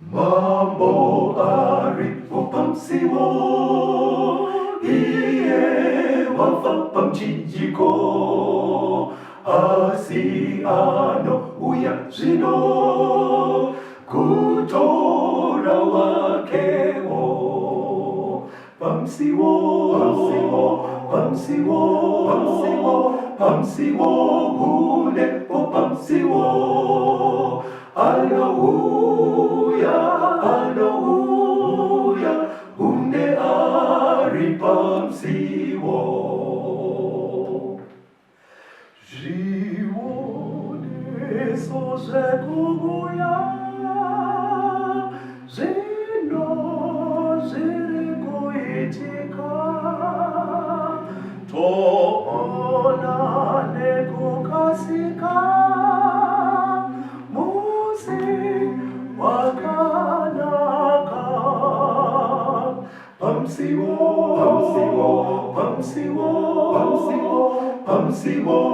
Mambo aripo pamsiwo iye wafapa mchinjiko asiano uya zino kutora wakeo pamsiwo hule o pamsiwo Hallelujah, unde aripamsiwo. Jiwone soze kuguya, zino ziriko itika, to onane kukasika. Pamsiwo,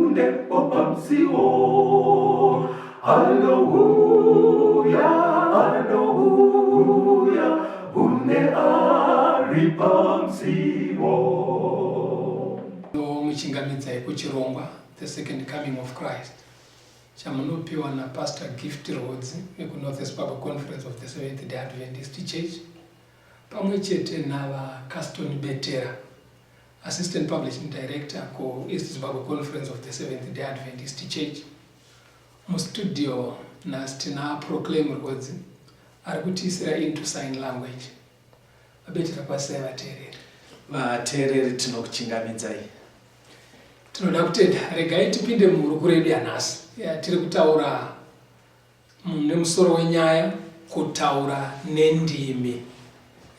unde o pamsiwo. Hallelujah, unde aripamsiwo. Muchingamidza kuchirongwa The Second Coming of Christ. Chamunopiwa na Pastor Gift Rhodes ku Northeast Bible Conference of the Seventh-day Adventist Church. Pamwe chete nava Caston Betera, Assistant Publishing Director ku East Bible Conference of the Seventh-day Adventist Church. Mu studio nastina Proclaim Rhodes arikutisira into sign language. Abetera paseva terere. Vatereri tinokuchingamidzai. Tinoda kuti regai tipinde murukuredu yanhasi. Tiri kutaura nemusoro wenyaya kutaura nendimi.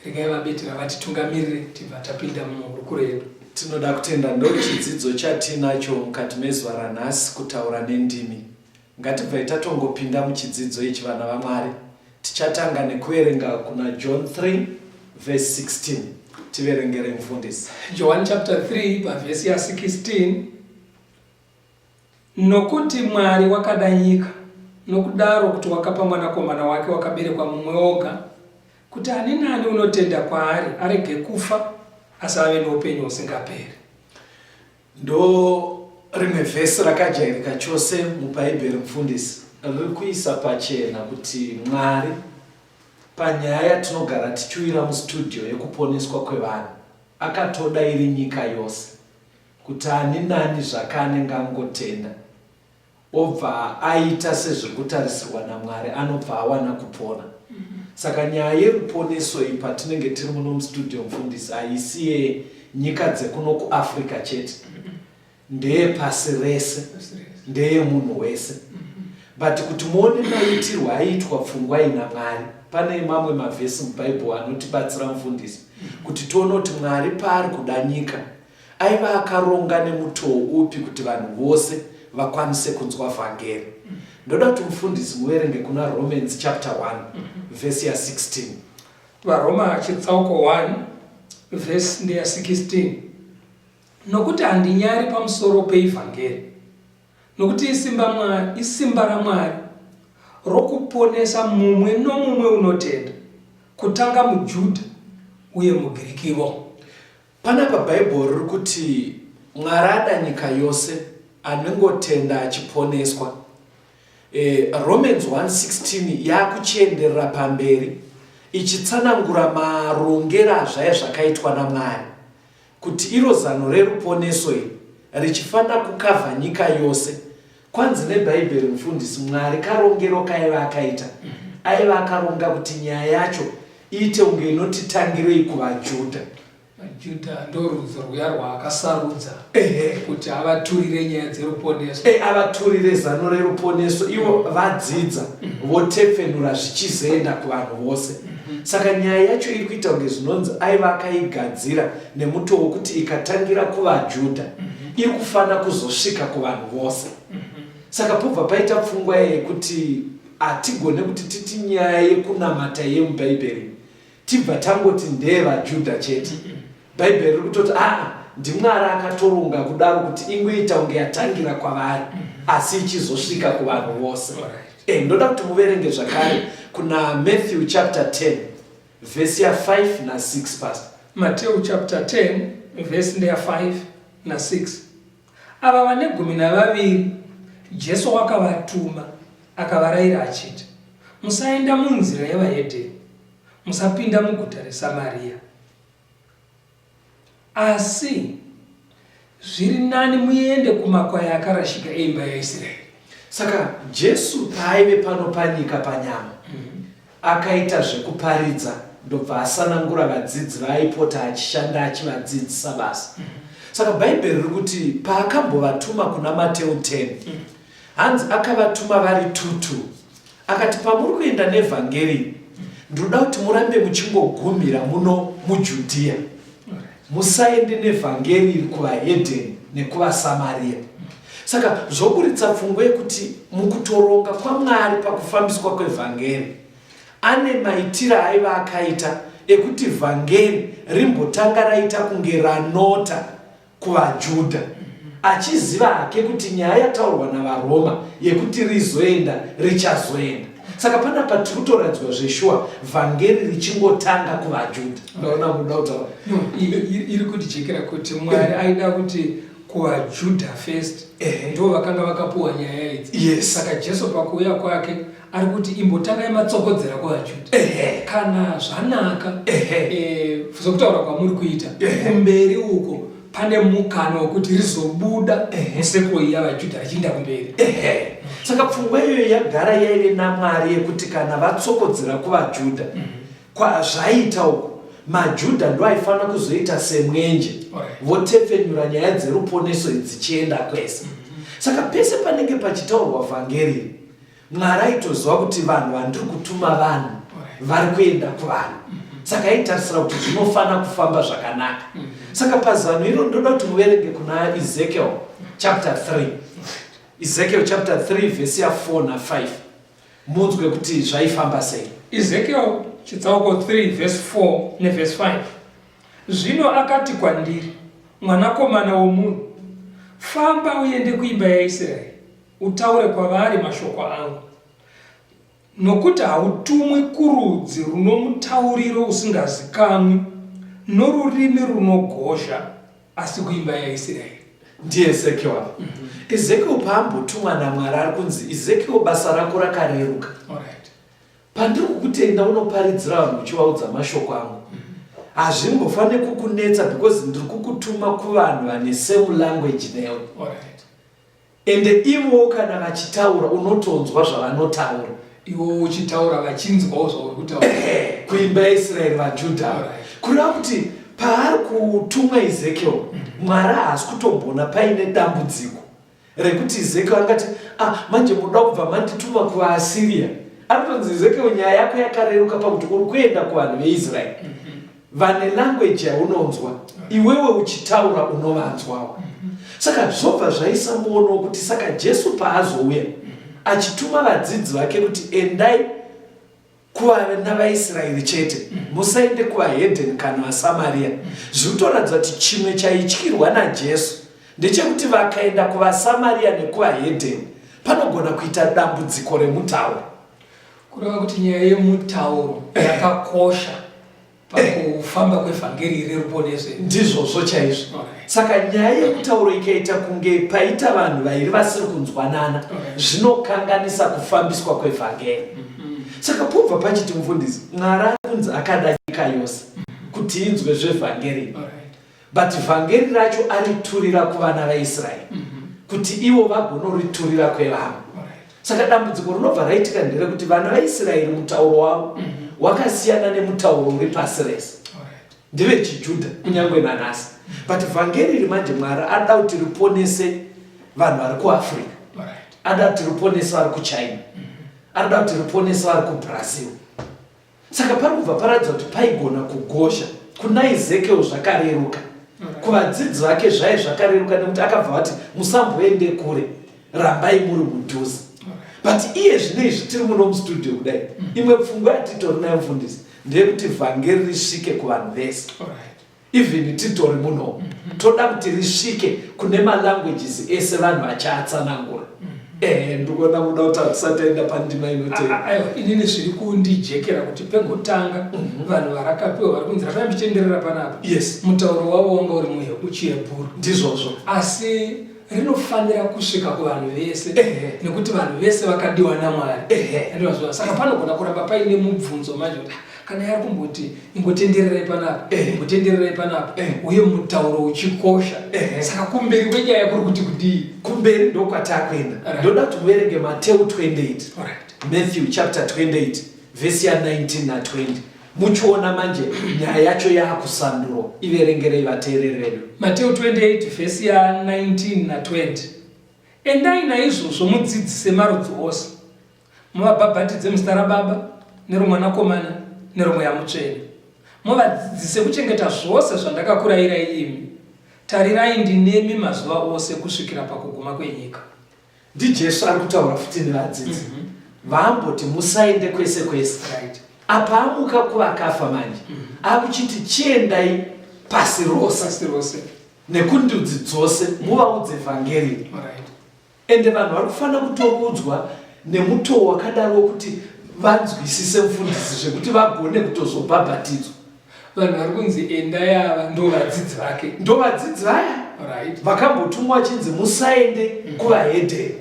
Regai vabetera vatitungamirire tibva tapinda murukuredu. Tinoda kutenda ndochidzidzo chatinacho mukati mezuva ranhasi kutaura nendimi. Ngatibvai tatongopinda muchidzidzo ichi vana vaMwari. Tichatanga nekuverenga kuna John 3 verse 16. Tiverengere mufundisi. John chapter 3 verse 16. Nokuti Mwari wakada nyika, nokudaro kuti wakapa mwanakomana wake wakaberekwa mumwe oga, kuti ani nani unotenda kwaari arege kufa asi ave noupenyu husingaperi. Ndo rimwe vhesi rakajairika chose mubhaibheri mufundisi. Riri kuisa pachena kuti Mwari panyaya tinogara tichiwira mustudio yekuponeswa kwevanhu akatoda iri nyika yose kuti ani nani zvakanenge angotenda obva aita sezviri kutarisirwa naMwari anobva awana kupona. Saka nyaya yeruponeso iyi patinenge tiri muno mustudio mufundisi haisi yenyika dzekuno kuAfrica chete, ndeye pasi rese, ndeye munhu wese. But kuti muone maitirwo aiitwa pfungwa ina Mwari, pane mamwe mavhesi mubhaibheri anotibatsira mufundisi kuti tione kuti Mwari paari kuda nyika aiva akaronga nemutoo upi kuti vanhu vose vakwanise kunzwa vhangeri. Ndoda kuti mufundisi muverenge kuna Romans chapter 1 verse 16. VaRoma chitsauko 1 verse 16. Nokuti handinyari pamusoro peivhangeri, nokuti isimba raMwari rokuponesa mumwe nomumwe unotenda, kutanga muJudha uye muGirikiwo. Panapa bhaibheri riri kuti Mwari ada nyika yose anengotenda achiponeswa. Romans 1:16 yakuchienderera pamberi ichitsanangura marongero azvaya zvakaitwa naMwari kuti iro zano reruponeso iri richifanira kukavha nyika yose. Kwanzi nebhaibheri mufundisi, Mwari karongero kaiva akaita aiva akaronga kuti nyaya yacho iite unge inotitangirei kuvaJudha. Judha ndorudzi rwuya rwaakasarudza kuti avaturire nyaya dzeruponeso, avaturire zano reruponeso. Ivo vadzidza votepfenura zvichizoenda kuvanhu vose. Saka nyaya yacho iri kuita kunge zvinonzi aiva akaigadzira nemutoo wokuti ikatangira kuvaJudha iri kufanira kuzosvika kuvanhu vose. Saka pobva paita pfungwa yekuti hatigone kuti titi nyaya yekunamata yemubhaibheri tibva tangoti ndeye vaJudha chete. Bhaibheri riri kutoti ndiMwari akatoronga kudaro kuti ingoita unge yatangira kwavari. asi ichizosvika kuvanhu vose. Alright. Ndoda kuti muverenge zvakare kuna Matthew chapter 10 verse ya 5 na 6 pastor. Matthew chapter 10 verse ya 5 na 6. Ava vane 12 Jesu wakavatuma akavarayira achiti, musaenda munzira yevahedheni, musapinda muguta reSamaria, asi zviri nani muende kumakwai akarashika eimba yaIsraeri. Saka Jesu paaive pano panyika panyama akaita zvekuparidza ndobva asanangura vadzidzi vaaipota achishanda achivadzidzisa basa. Saka Bhaibheri riri kuti paakambovatuma kuna Mateo 10 hanzi akavatuma vari 2-2 akati pamuri kuenda nevhangeri ndoda kuti murambe muchingogumira muno muJudhea, musaende nevhangeri kuvahedheni nekuvaSamaria. Saka zvoburitsa pfungwa yekuti mukutoronga kwaMwari pakufambiswa kwevhangeri ane maitiro aiva akaita ekuti vhangeri rimbotanga raita kunge ranota kuvaJudha, achiziva hake kuti nyaya yataurwa navaRoma yekuti rizoenda richazoenda. Saka pana patiri kutoradzwa zveshuwa vhangeri richingotanga kuvaJudha. Ndaona muda kutaura iri kutijekera kuti Mwari aida kuti kuvaJudha first ndo vakanga vakapuwa nyaya idzi. Yes. Saka Jesu pakuuya kwake ari kuti imbotanga yamatsokodzera kuvaJudha. Kana zvanaka zvokutaura kwamuri kuita kumberi uko pane mukana wekuti rizobuda musekuro yavaJudha richienda kumberi. Saka pfungwa iyoyo yagara yaive naMwari yekuti kana vatsokodzera kuvaJudha kwazvaita uko maJudha ndo aifanira kuzoita semwenje votepfenyura nyaya dzeruponeso dzichienda kwese. Saka pese panenge pachitaurwa vhangeri Mwari aitoziva kuti vanhu vandiri kutuma vanhu vari kuenda kuvanhu. Saka aitarisira kuti zvinofanira kufamba zvakanaka. Saka pazano iro ndoda kuti muverenge kuna Ezekiel chapter 3. Ezekiel chapter 3 verse ya 4 na 5. Munzwe kuti zvaifamba sei. Ezekiel chitsauko 3 verse 4 ne verse 5. Zvino akati kwandiri, mwanakomana womunhu, famba uende kuimba yaIsraeri, utaure kwavari mashoko angu. Nokuti hautumwi kurudzi runo mutauriro usingazikamwi, norurimi runogozha, asi kuimba yaIsraeri. Ndiye Ezekiel. Ezekiel paambotumwa naMwari ari kunzi Ezekiel basa rako rakareruka. Pandiri kukutenda unoparidzira vanhu uchivaudza mashoko angu. Hazvimbofaniri kukunetsa because ndiri kukutuma kuvanhu vane same language newe. Ende ivo kana vachitaura unotonzwa zvavanotaura. Ivo uchitaura vachinzwawo zvauri kutaura. Kuimba yaIsraeri vaJudha. Kureva kuti paari kutumwa Ezekiel Mwari haasi kutombona paine dambudziko rekuti Ezekiel angati manje muda kubva mandituma kuvaAsiria. Anotonzi Ezekiel nyaya yako yakareruka pakuti uri kuenda kuvanhu veIsraeri vane language yaunonzwa iwewe uchitaura unovanzwawo. Saka zvobva zvaisa muono kuti saka Jesu paazouya achituma vadzidzi vake kuti endai kuvana vaIsraeri chete, musaende kuvahedheni kana vaSamaria. Zvinotoratidza kuti chimwe chaityirwa naJesu ndechekuti vakaenda kuvaSamaria nekuvahedheni panogona kuita dambudziko remutauro. Kureva kuti nyaya yemutauro yakakosha pakufamba kwevhangeri reruponeso. Ndizvozvo chaizvo. Saka nyaya yemutauro ikaita kunge paita vanhu vairi vasiri kunzwanana zvinokanganisa kufambiswa kwevhangeri. Saka pobva pachiti mufundisi Mwari akunzi akada nyika yose kuti inzwe zvevhangeri, but vhangeri racho ariturira kuvana vaIsraeri kuti ivo vagonoriturira kwevamwe. Saka dambudziko rinobva raitika nderekuti vana vaIsraeri mutauro wavo wakasiyana nemutauro uri pasi rese, ndeve chiJudha kunyange nanhasi. But vhangeri rimanje Mwari ada kuti riponese vanhu vari kuAfrica, ada kuti riponese vari kuChina, ada kuti riponese vari kuBrazil. Saka pari kubva paratidza kuti paigona kugosha kuna Ezekiel zvakareruka, kuvadzidzi vake zvakareruka nekuti akabva ati musamboende kure, rambai muri mudhuze. But iye zvinezvi tiri muno mustudio kudai imwe pfungwa yatitori nayo mufundisi ndeyekuti vhangeri risvike kuvanhu vese. Even titori muno toda kuti risvike kune malanguages ese vanhu vachiatsanangura. ndikuona muda kuti hatisataenda pandima inotevera. aiwa inini zviri kundijekera kuti pekutanga vanhu varakapiwa vari kunzi rakambitenderera panapa. Yes. Mutauro wavo wanga uri muchihebhuru. Ndizvozvo. Asi rinofanira kusvika kuvanhu vese nekuti vanhu vese vakadiwa naMwari. Saka panogona kuramba paine mubvunzo manje kuti kana yari kumboti ingotendererai panapa, ingotendererai panapa, uye mutauro uchikosha. Saka kumberi kwenyaya kuri kuti kudii? Kumberi ndokwatakwenda. Ndoda kuti muverenge Mateo 28. Matthew chapter 28 verse ya 19 na 20. Muchiona manje nyaya yacho yakusandurwa. Iverengerei vateereri vedu. Mateo 28 verse ya 19 na 20. Endai naizvozvo mudzidzise marudzi ose, muvabhabhatidze muzita raBaba neroMwanakomana neroMweya Mutsvene, muvadzidzise kuchengeta zvose zvandakakurayirai imi. Tarirai ndinemi mazuva ose kusvikira pakuguma kwenyika. NdiJesu ari kutaura futi nevadzidzi. Vaamboti musaende kwese kwese. Apa amuka kuvakafa manje. Akuchiti chiendai pasi rose. Nekundudzi dzose muvaudze vhangeri. Ende vanhu vari kufanira kutoudzwa nemutoo wakadaro kuti vanzwisise mufundisi zvekuti vagone kutozobhabhatidzwa. Vanhu vari kunzi endai ava ndovadzidzi vake. Ndovadzidzi vaya vakambotumwa vachinzi musaende kuvahedheni.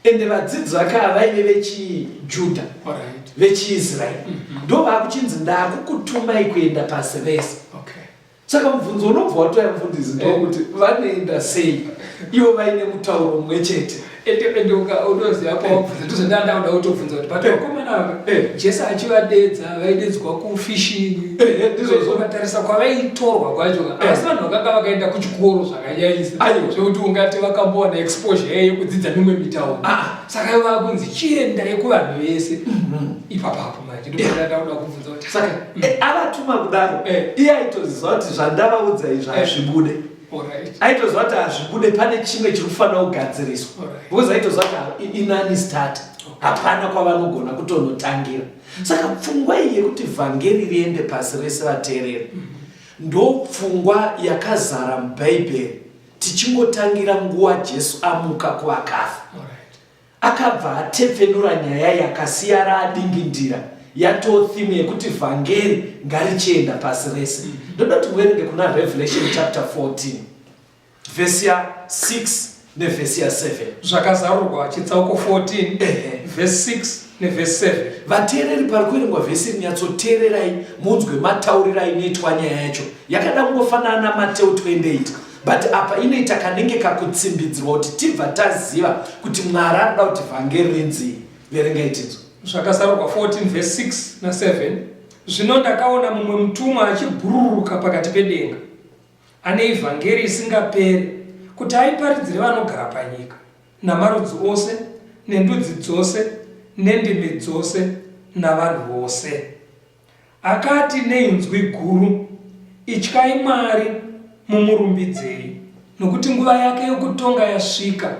Ende vadzidzi vake vaive vechiJudha, vechiIsraeri. Ndovakuchinzi ndakukutumai kuenda pasi vese. Saka mubvunzo unobva watoya mufundisi ndokuti vanoenda sei ivo vaine mutauro mumwe chete. Ende unoziva pawabvunza ndozvandandauda kutobvunza kuti patovakomana ava Jesu achivadedza vaidedzwa kufishini, ndizvozovatarisa kwavaitorwa kwacho. Asi vanhu vakanga vakaenda kuchikoro zvakanyanyisa zvokuti ungati vakambowana exposure yekudzidza mimwe mitauro. Saka vakunzi chiendai kuvanhu vese. Ipapapo manje ndozvandandauda kubvunza kuti saka avatuma kudaro iye aitoziva kuti zvandavaudza izvi hazvibude. Aitoziva kuti hazvibude, pane chimwe chiri kufanira kugadziriswa. Because aitoziva kuti inani start, hapana kwavanogona kutonotangira. Saka pfungwa iyi yekuti vhangeri riende pasi rese vateereri ndopfungwa yakazara mubhaibheri. Tichingotangira nguva Jesu amuka kuvakafa, akabva atepfenura nyaya yakasiyara adingindira yatothimu yekuti vhangeri ngarichienda pasi rese. Ndoda kuti muverenge kuna Revelation chapter 14 verse ya 6 nevhesi ya 7. Zvakazarurwa chitsauko 14 verse 6 neverse 7. Vateereri pari kuverengwa vhesi rinyatsoteererai munzwe mataurirai inoitwa nyaya yacho. Yakada kungofanana na Mateo 28, but apa inoita kanenge kakutsimbidzirwa kuti tibva taziva kuti Mwari arida kuti vhangeri rinzii. Verengai tinzwe. Zvakazarurwa 14 verse 6 na 7. Zvino ndakaona mumwe mutumwa achibhururuka pakati pedenga, ane ivhangeri isingaperi, kuti aiparidzire vanogara panyika namarudzi ose nendudzi dzose nendimi dzose navanhu vose. Akati neinzwi guru, ityai Mwari mumurumbidzei, nokuti nguva yake yokutonga yasvika.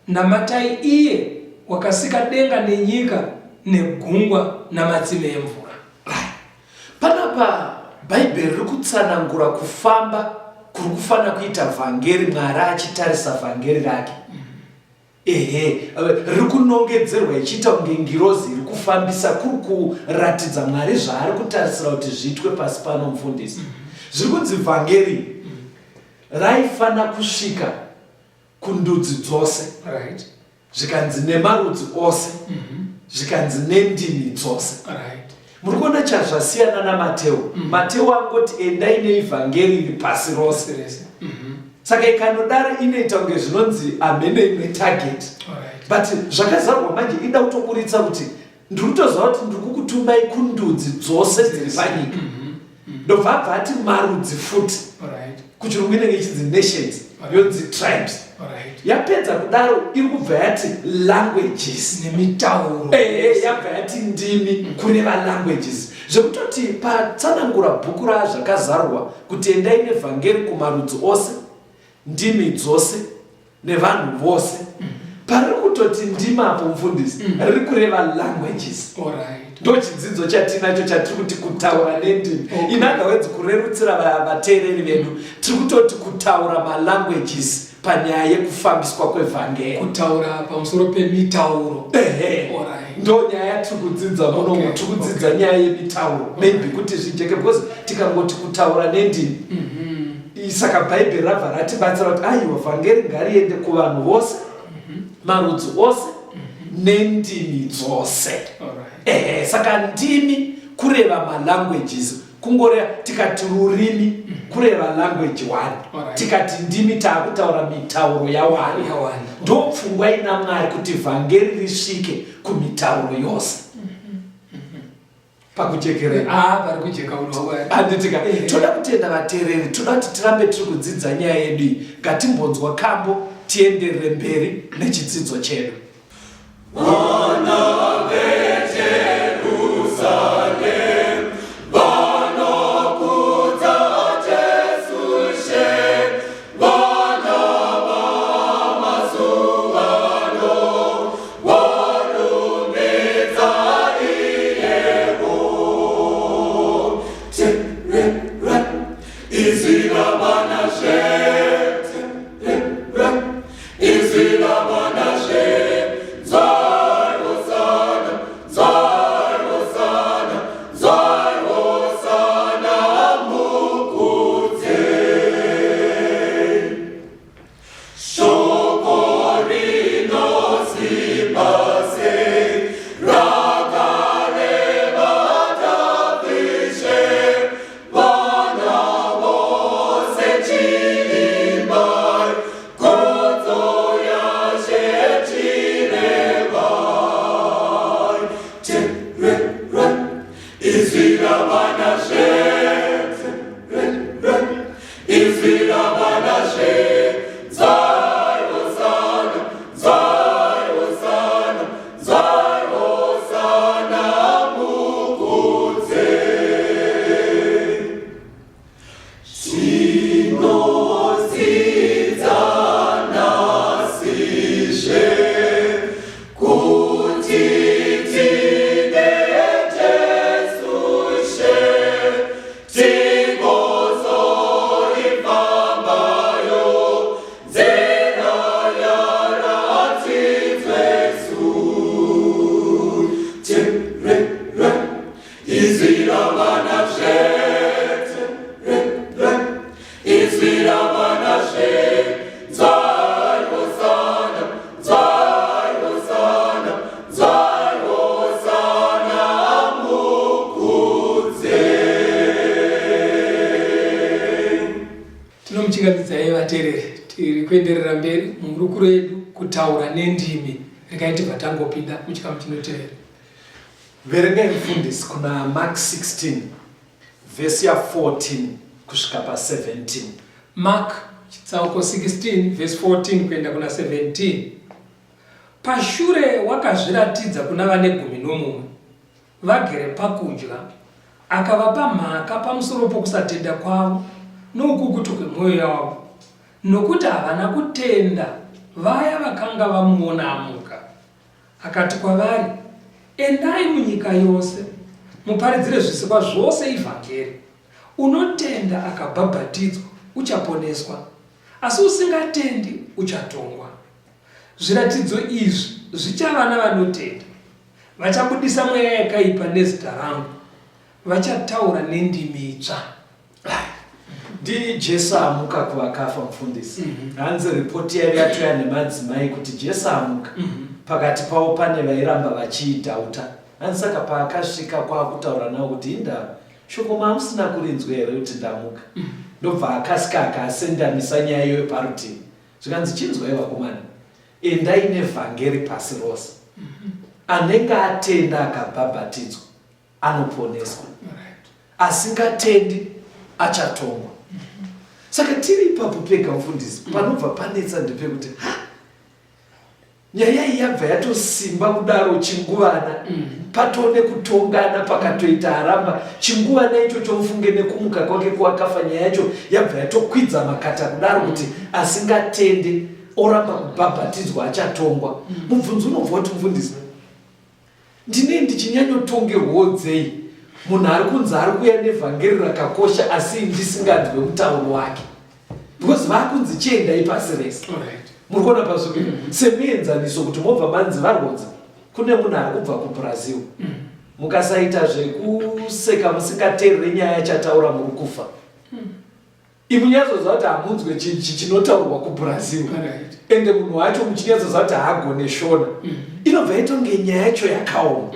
Namatai iye wakasika denga nenyika negungwa namatsime emvura. Panapa Bhaibheri riri kutsanangura kufamba kuri kufanira kuita vhangeri, Mwari achitarisa vhangeri rake. Riri kunongedzerwa ichiita kunge ngirozi iri kufambisa kuri kuratidza Mwari zvaari kutarisira kuti zviitwe pasi pano mufundisi. Zviri kunzi vhangeri raifanira kusvika kundudzi dzose, zvikanzi nemarudzi ose, zvikanzi nendimi dzose. Muri kuona chazvasiyana naMateo. Mateo angoti endai neivhangeri iri pasi rose. Saka ikanodaro inoita kunge zvinonzi amene imwe target. But zvakazarwa manje ida kutokuritsa kuti ndiri kutoziva kuti ndiri kukutumai kundudzi dzose dziri panyika. Ndobva abva ati marudzi futi. Kuchirungu inenge ichinzi nations, yonzi tribes. Yapedza kudaro iri kubva yati languages nemitauro. Yabva yati ndimi kureva languages. Zvekutoti patsanangura bhuku razvakazarwa kuti endai nevhangeri kumarudzi ose, ndimi dzose nevanhu vose, pari kutoti ndimi apo mufundisi riri kureva languages. Ndo chidzidzo chatinacho chatiri kuti kutaura nendimi. In other words, kurerutsira vateereri vedu tiri kutoti kutaura malanguages panyaya yekufambiswa kwevhangeri, kutaura pamusoro pemitauro. ndo nyaya tiri kudzidza munomu, tiri kudzidza nyaya yemitauro. Maybe kuti zvijeke, because tikangoti kutaura nendimi, saka bhaibheri rabva ratibatsira kuti aiwa vhangeri ngariende kuvanhu vose, marudzi ose, nendimi dzose. Saka ndimi kureva malanguages, kungoreva tikati rurimi kureva language 1, tikati ndimi taakutaura mitauro ya1. Ndo pfungwa ina Mwari kuti vhangeri risvike kumitauro yose. Pakujekerera vari kujeka unowa anditika toda kutenda vateereri, toda kuti tirambe tiri kudzidza nyaya yedu iyi. Ngatimbonzwa kambo tienderere mberi nechidzidzo chedu. Vana veJerusalem vanokudza Jesu she, vana vamazuvano varumbidza iyewo. Terera izira vana she, terera izira vana she. tiri kuenderera mberi murukuro yedu kutaura nendimi. Regai tibva tangopinda muchikamu chinotevera. Verengai mufundisi kuna Mark 16 vhesi ya 14 kusvika pa17. Mark chitsauko 16 vhesi 14 kuenda kuna 17. Pashure wakazviratidza kuna vane 11 vagere pakudya, akavapa mhaka pamusoro pokusatenda kwavo nokukutu kwemwoyo yavo, nokuti havana kutenda vaya vakanga vamuona amuka. Akati kwavari, endai munyika yose muparidzire zvisikwa zvose ivhangeri. Unotenda akabhabhatidzwa uchaponeswa, asi usingatendi uchatongwa. Zviratidzo izvi zvichava navanotenda: vachabudisa mweya yakaipa nezita rangu, vachataura nendimi itsva. Ndi Jesu amuka kuvakafa mufundisi. Hanzi ripoti yari yatoya nemadzimai kuti Jesu amuka. Pakati pavo pane vairamba vachiidhauta. Hanzi saka paakasvika kwakutaura navo kuti inda shoko mamusina kurinzwa here kuti ndamuka. Ndobva akasika akasendamisa nyaya iyoyo parutivi. Zvikanzi chinzwai vakomana, endai nevhangeri pasi rose. Anenge atenda akabhabhatidzwa anoponeswa, asingatendi achatongwa. Saka tiri ipapo pega mufundisi, panobva panetsa ndepekuti nyaya iyi yabva yatosimba kudaro chinguvana, patone kutongana pakatoita aramba chinguvana ichocho mufunge nekumuka kwake kwakafa, nyaya yacho yabva yatokwidza makata kudaro kuti asingatende oramba kubhabhatidzwa achatongwa. Mubvunzo unobva kuti mufundisi, ndine ndichinyanyotongerwawo dzei munhu ari kunzi ari kuya nevhangeri rakakosha asi ndisinganzwe mutauro wake? because vakunzi chiendai pasi rese. Muri kuona pasvika semuenzaniso kuti mobva manzi varwadza kune munhu ari kubva kuBrazil mukasaita zvekuseka musingateerere nyaya yachataura muri kufa. Imunyatsoziva kuti hamunzwe chinotaurwa kuBrazil ende munhu wacho muchinyatsoziva kuti haagone shona inobva itonge nyaya yacho yakaoma.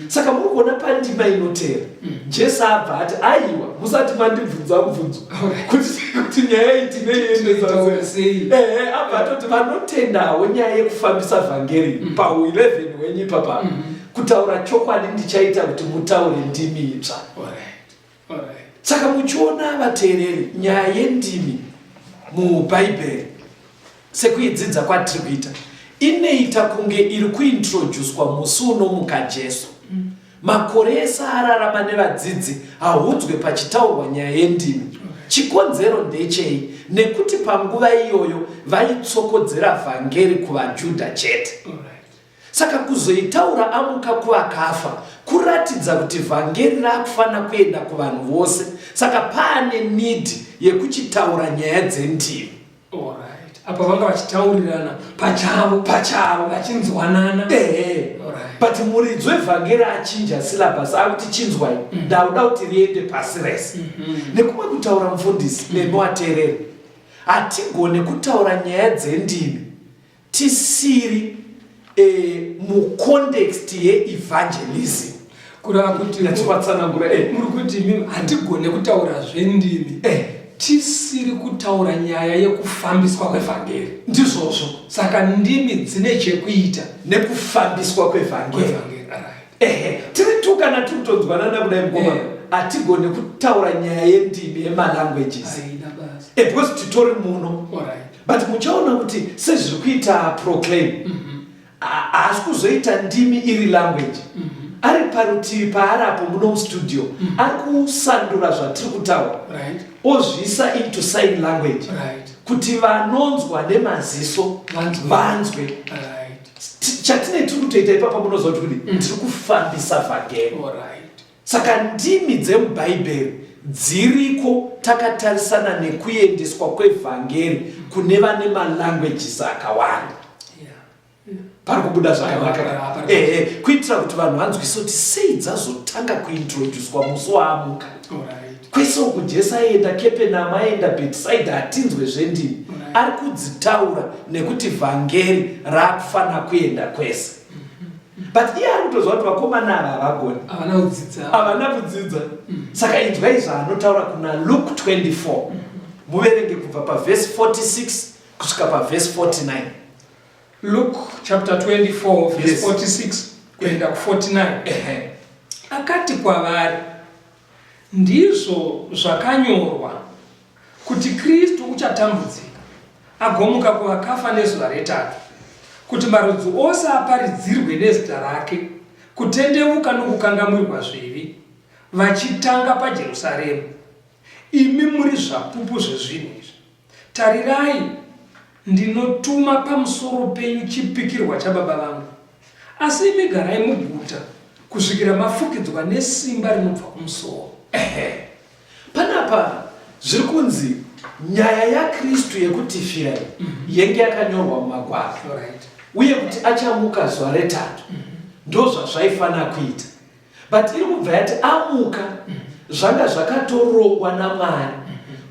Saka muri kuona pandima inotera Jesu abva ati aiwa musati mandibvunza mubvunzo kuti nyaya iyi tineiendesasei. Abva atoti vanotendawo nyaya yekufambisa vhangeri pa11 wenyu ipapa kutaura chokwadi ndichaita kuti mutaure ndimi itsva. Saka muchiona vateereri nyaya yendimi mubhaibheri sekuidzidza kwatiri kuita inoita kunge iri kuintroducwa musi unomuka Jesu. Makore ese ararama nevadzidzi haudzwe pachitaurwa nyaya yendimi. Chikonzero ndechei? Nekuti panguva iyoyo vaitsokodzera vhangeri kuvaJudha chete. Saka kuzoitaura amuka kuvakafa kuratidza kuti vhangeri rakufanira kuenda kuvanhu vose. Saka paane need yekuchitaura nyaya dzendimi. Apa vanga vachitaurirana pachavo vachinzwanana. But muridzi wevhangeri achinja syllabus akuti chinzwai ndauda kuti riende pasi rese. Nekumwe kutaura mufundisi nemuvateereri hatigone kutaura nyaya dzendimi tisiri mucontext yeevangelism. Kurava kuti ndativatsanangura muri kuti hatigone kutaura zvendimi tisiri kutaura nyaya yekufambiswa kwevhangeri. Ndizvozvo. Saka ndimi dzine chekuita nekufambiswa kwevhangeri. Tiri kana tiri kutonzwanana kudai mukoma hatigone kutaura nyaya yendimi yemalanguages because titori muno. But muchaona kuti sezviri kuita proclaim haasi kuzoita ndimi iri language. Ari parutivi paarapo muno mustudio ari kusandura zvatiri kutaura ozvisa into sign language kuti vanonzwa nemaziso vanzwe. Chatinei tiri kutoita ipapa munoziva kuti tiri kufambisa vhangeri. Saka ndimi dzemubhaibheri dziriko takatarisana nekuendeswa kwevhangeri kune vane malanguages akawanda. Pari kubuda zvakanaka kuitira kuti vanhu vanzwise kuti sei dzazotanga kuintroducwa musi waamuka. Kwese uku Jesu aenda Kepenaume aenda Bethsaida hatinzwe zvendimi ari kudzitaura nekuti vhangeri rakufanira kuenda kwese. But iye ari kutozva kuti vakomana ava havagoni havana kudzidza. Saka inzwai zvaanotaura kuna Luke 24 muverenge kubva pavhesi 46 kusvika pavhesi 49. Luke chapter 24 verse 46 kuenda ku49. Akati kwavari ndizvo zvakanyorwa kuti Kristu uchatambudzika agomuka kuvakafa nezuva retatu kuti marudzi ose aparidzirwe nezita rake kutendevuka nokukangamurirwa zvivi vachitanga paJerusarema. Imi muri zvapupu zvezvinhu izvi. Tarirai ndinotuma pamusoro penyu chipikirwa chababa vangu. Asi imi garai muguta kusvikira mafukidzwa nesimba rinobva kumusoro. Panapa zviri kunzi nyaya yaKristu yekutifira yenge yakanyorwa mumagwaro uye kuti achamuka zuva retatu ndo zvazvaifanira kuita. But iri kubva yati amuka zvanga zvakatorongwa naMwari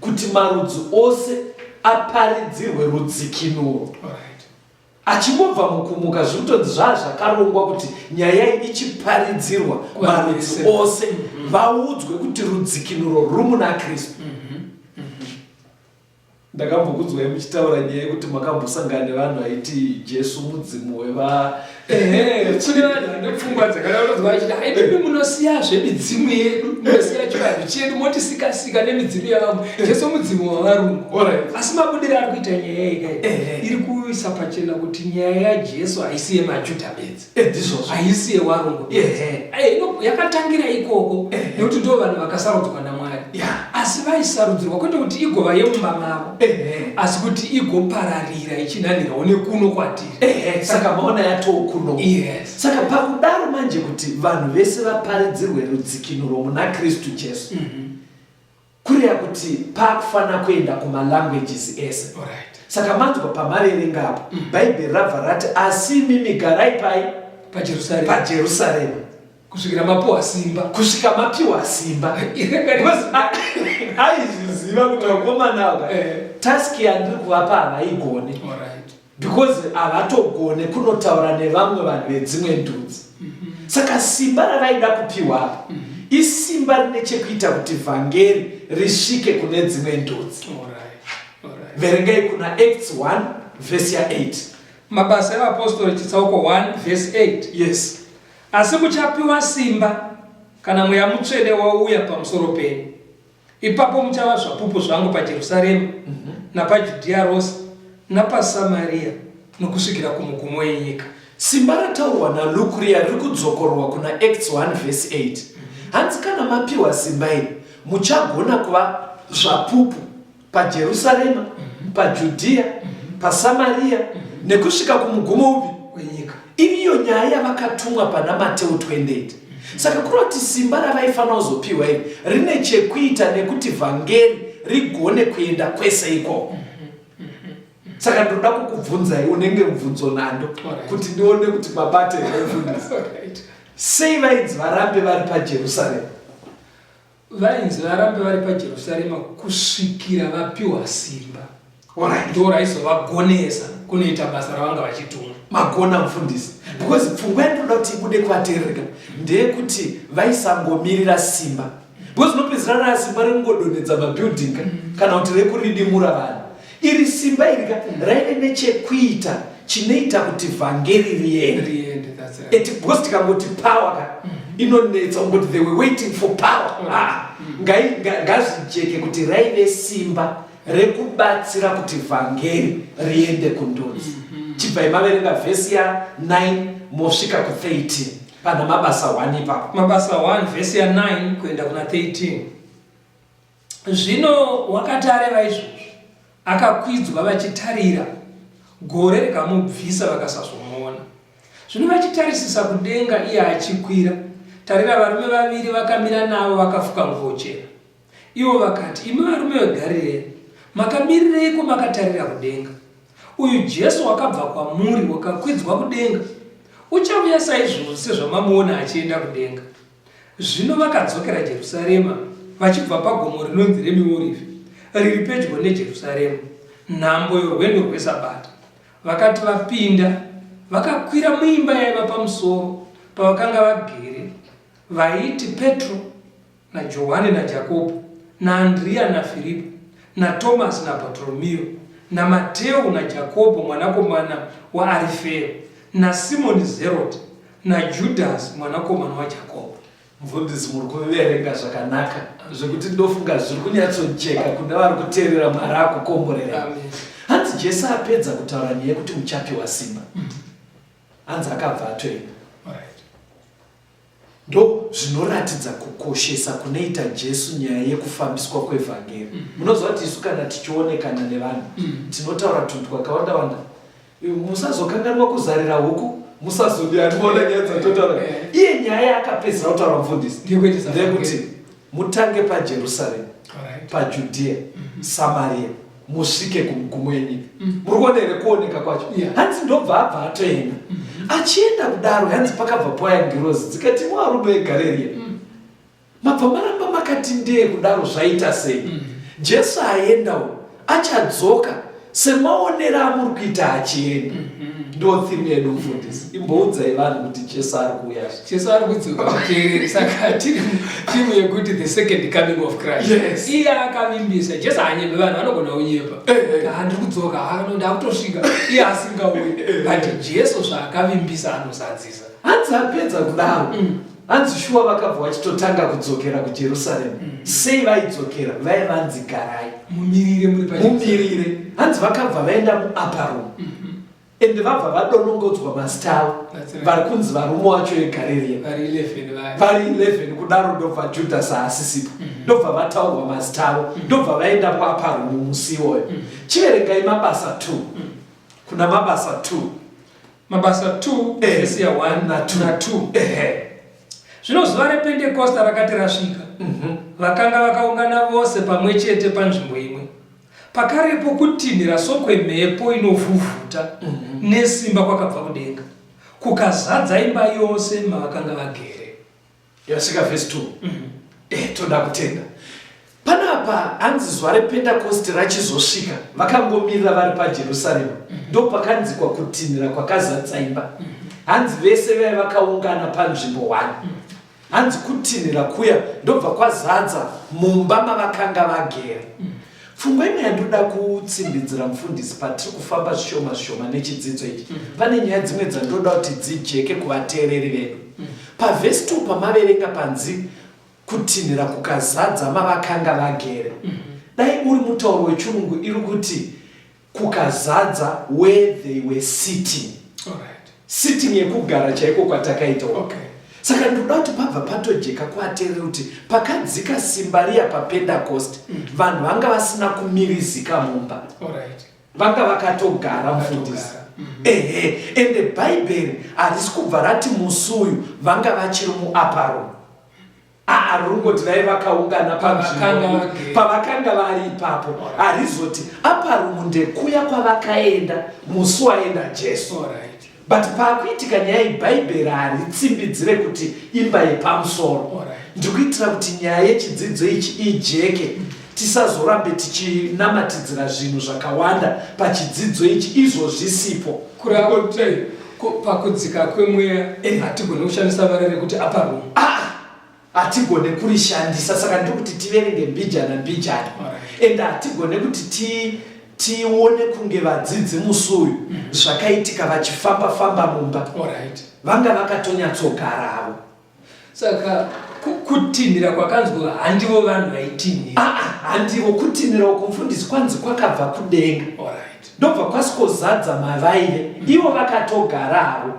kuti marudzi ose aparidzirwe rudzikinuro. Achingobva mukumuka zviri kutonzi zvazvakarongwa kuti nyaya ichiparidzirwa marudzi ose vaudzwe kuti rudzikinuro ruri muna Kristu. Ndakambokudzwai muchitaura nyaya yekuti makambosangana nevanhu vaiti Jesu mudzimu weva kune vanhu vane pfungwa dzakadarodzwa vachiti haidimi munosiya zvemidzimu yedu munosiya chivanhu chedu motisikasika nemidzimu yavamwe Jesu mudzimu wavarungu. Asi mabudiro ari kuita nyaya ikai iri kuisa pachena kuti nyaya yaJesu haisi yemaJudha bedzi haisi yevarungu. Yakatangira ikoko nekuti ndo vanhu vakasarudzwa naMwari asi vaisarudzirwa kwete kuti igova yemumba mavo asi kuti igopararira ichinhanhirawo nekuno kwatiri. Saka maona yatokuno. Saka pakudaro manje kuti vanhu vese vaparidzirwe rudzikinuro muna Kristu Jesu kureva kuti pakufana kuenda kumalanguages ese. Saka manzwa pamaverenga apo bhaibheri rabva rati asi mimi garai pai pajerusarema kusvikira mapiwa simba aizviziva kuti vakomana ava taski yandiri kuvapa havaigone because havatogone kunotaura nevamwe vanhu vedzimwe ndudzi. Saka simba ravaida kupiwa apa isimba rine chekuita kuti vhangeri risvike kune dzimwe ndudzi. Verengai kuna Acts 1 verse 8. Mabasa evapostori chitsauko 1 verse 8. Yes. Asi muchapiwa simba kana mweya mutsvene wauya pamusoro penyu. Ipapo muchava zvapupu zvangu paJerusarema napaJudhea rose napaSamaria nokusvikira kumugumo yenyika. Simba rataurwa naLuke riya riri kudzokorwa kuna Acts 1 verse 8. Hanzi kana mapiwa simba iri muchagona kuva zvapupu paJerusarema, paJudhea, paSamaria nekusvika kumugumo upi wenyika. Iriyo nyaya yavakatumwa pana Mateo 28. Saka kureva kuti simba ravaifanira kuzopiwa iri rine chekuita nekuti vhangeri rigone kuenda kwese ikoko. Saka ndoda kukubvunzai unenge mubvunzo nando kuti ndione kuti mabate efundisa. Sei vainzi varambe vari paJerusarema? Vainzi varambe vari paJerusarema kusvikira vapiwa simba. Ndo raizovagonesa kunoita basa ravanga vachitumwa. Magona mufundisi. Because pfungwa yandoda kuti ibude kuvateerera ndeyekuti vaisangomirira simba. Because unopedzisira rina simba ringodonedza mabuilding kana kuti rekuridimura vanhu. Iri simba irika raive nechekuita chinoita kuti vhangeri riende. Because tikangoti power inonetsa kuti they were waiting for power. Ngazvijeke kuti raive simba rekubatsira kuti vhangeri riende kundudzi. Chibva maverenga vhesi ya 9 mosvika ku13 pana mabasa 1 ipapo. Mabasa 1 vhesi ya 9 kuenda kuna 13. Zvino wakati areva izvozvo akakwidzwa vachitarira, gore rikamubvisa vakasazomuona. Zvino vachitarisisa kudenga iye achikwira, tarira varume vaviri vakamira navo vakafuka nguo chena. Ivo vakati, imi varume veGarirea, makamirireiko makatarira kudenga? Uyu Jesu wakabva kwamuri wakakwidzwa kudenga uchauya saizvozvo sezvamamuona achienda kudenga. Zvino vakadzokera Jerusarema vachibva pagomo rinonzi reMiorivhi riri pedyo neJerusarema, nhambo yorwendo rweSabata. Vakati vapinda vakakwira muimba yaiva pamusoro pavakanga vagere, vaiti Petro naJohani naJakobo naAndrea naFiripo naTomasi naBhartoromeo na Mateo na Jakobo mwanakomana wa Arifeo na Simoni Zerote na Judas mwanakomana wa Jakobo. Mfundisi muri kuverenga zvakanaka zvekuti ndofunga zviri kunyatsocheka kune vari kuteerera Mwari akukomborera. Hanzi Jesu apedza kutaura nyaya yekuti muchapiwa simba, hanzi akabva atoenda. Ndo zvinoratidza kukoshesa kunoita Jesu nyaya yekufambiswa kwevhangeri. Munoziva kuti isu kana tichionekana nevanhu tinotaura tunhu twakawanda. Musazokanganwa kuzarira huku, musazodianoona nyaya dzatotaura. Iye nyaya akapedzera kutaura mufundisi ndeyekuti mutange paJerusarema, paJudhea, Samaria, musvike kumugumo yenyika. Muri kuona here kuoneka kwacho? Hanzi ndobva abva atoenda. Achienda kudaro hanzi pakabva pauya ngirozi dzikati, varume veGarirea, mabva maramba makati ndee kudaro zvaita sei? Jesu aendawo achadzoka semaonera amuri kuita achienda. Ndo theme yedu mufundisi. Imboudzai vanhu kuti Jesu ari kuuya. Jesu ari kudzoka kuteerera. Saka tiri timu yekuti the second coming of Christ. Yes. Iye akavimbisa. Jesu hanyebe vanhu vanogona kunyepa. Handiri kudzoka, ndakutosvika. Iye asingauyi. But Jesu zvaakavimbisa anozadzisa. Hanzi apedza kudaro. Hanzi shuwa vakabva vachitotanga kudzokera kuJerusarema. Sei vaidzokera? Vaivanzi garai. Mumirire muri paJerusarema. Mumirire. Hanzi vakabva vaenda muupper room. Ende vabva vadonongodzwa mazita avo vari kunzi varume wacho veGarirea vari 11 kudaro ndobva Judhasi asisipo ndobva vataurwa mazita avo ndobva vaenda kuupper room musi iwoyo. Chiverengai mabasa 2 kuna mabasa 2 vhesi ya 1 na 2. Zvino zuva rePentekosta rakati rasvika, vakanga vakaungana vose pamwe chete panzvimbo imwe. Pakarepo kutinhira sokwemhepo inovhuvhuta nesimba kwakabva kudenga, kukazadza imba yose mavakanga vagere. Yasvika verse 2. Toda kutenda. Panapa hanzi zuva rePentekosti rachizosvika, vakangomirira vari paJerusarema. Ndo pakanzikwa kutinhira kwakazadza imba. Hanzi vese vaiva vakaungana panzvimbo 1. Hanzi kutinhira kuya ndobva kwazadza mumba mavakanga vagere. Pfungwa imwe yandoda kutsimbidzira mufundisi patiri kufamba zvishoma nechidzidzo ichi. Pane nyaya dzimwe dzandoda kuti dzijeke kuvateereri vedu. Pavhesi 2 pamaverenga panzi kutinhira kukazadza mavakanga vagere. Dai uri mutauro wechirungu iri kuti kukazadza where they were sitting. Sitting yekugara chaiko kwatakaita. Saka ndoda kuti pabva patojeka kuvateereri kuti pakadzika simba riya paPentecost, vanhu vanga vasina kumirizika mumba. Vanga vakatogara mufundisi. Ende Bhaibheri harisi kubva rati musi uyu vanga vachiri muupper rungoti vai vakaungana panzvimbo pavakanga vari ipapo. Harizoti upper room ndekuya kwavakaenda musi waenda Jesu. But pakuitika nyaya yeBhaibheri haritsimbidzire kuti imba yepamusoro. Ndikuitira kuti nyaya yechidzidzo ichi ijeke, tisazorambe tichinamatidzira zvinhu zvakawanda pachidzidzo ichi izvo zvisipo. Kureva kuti pakudzika kwemweya hatigone kushandisa vara rekuti upper room. Hatigone kurishandisa, saka ndikuti tiverenge mbijana. Ende hatigone kuti tione kunge vadzidzi musi uyu zvakaitika vachifamba mumba. Vanga vakatonyatsogaravo. Saka kutinhira kwakanzwa handivo vanhu vaitinhira. Handivo kutinhira uko mufundisi kwanzi kwakabva kudenga. Ndobva kwasikozadza mavaive, ivo vakatogaravo.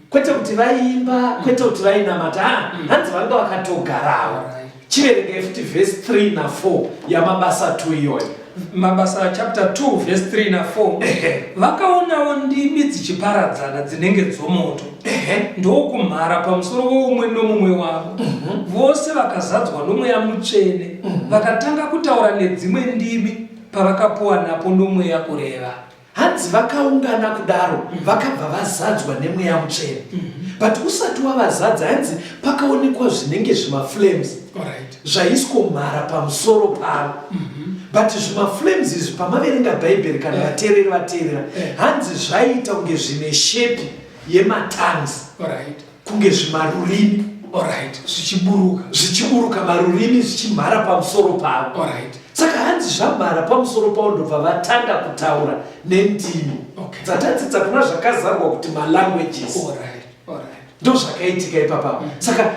Kwete kuti vaiimba, kwete kuti vainamata, hanzi vanga vakatogaravo. Chiverenge futi verse 3 na 4 yamabasa 2 iyoyo. Mabasa chapter 2 verse 3 na 4. Vakaonawo ndimi dzichiparadzana dzinenge dzomoto. Ndokumhara pamusoro woumwe nomumwe wavo. Vose vakazadzwa nomweya mutsvene, vakatanga kutaura nedzimwe ndimi pavakapuwa napo nomweya kureva. Hanzi vakaungana kudaro, vakabva vazadzwa nemweya mutsvene. But usati wavazadza, hanzi pakaonekwa zvinenge zvimaflames zvaiskomhara pamusoro pavo. But zvimaflames izvi pamaverenga Bhaibheri kana vateerera, hanzi zvaita kunge zvine shepi yematongues, kunge zvimarurimi. Zvichiburuka marurimi zvichimhara pamusoro pavo. Saka hanzi zvamhara pamusoro pavo ndobva vatanga kutaura nendimi dzatadzidza kuna zvakazarwa kuti malanguages. Ndozvakaitika ipapapo. Saka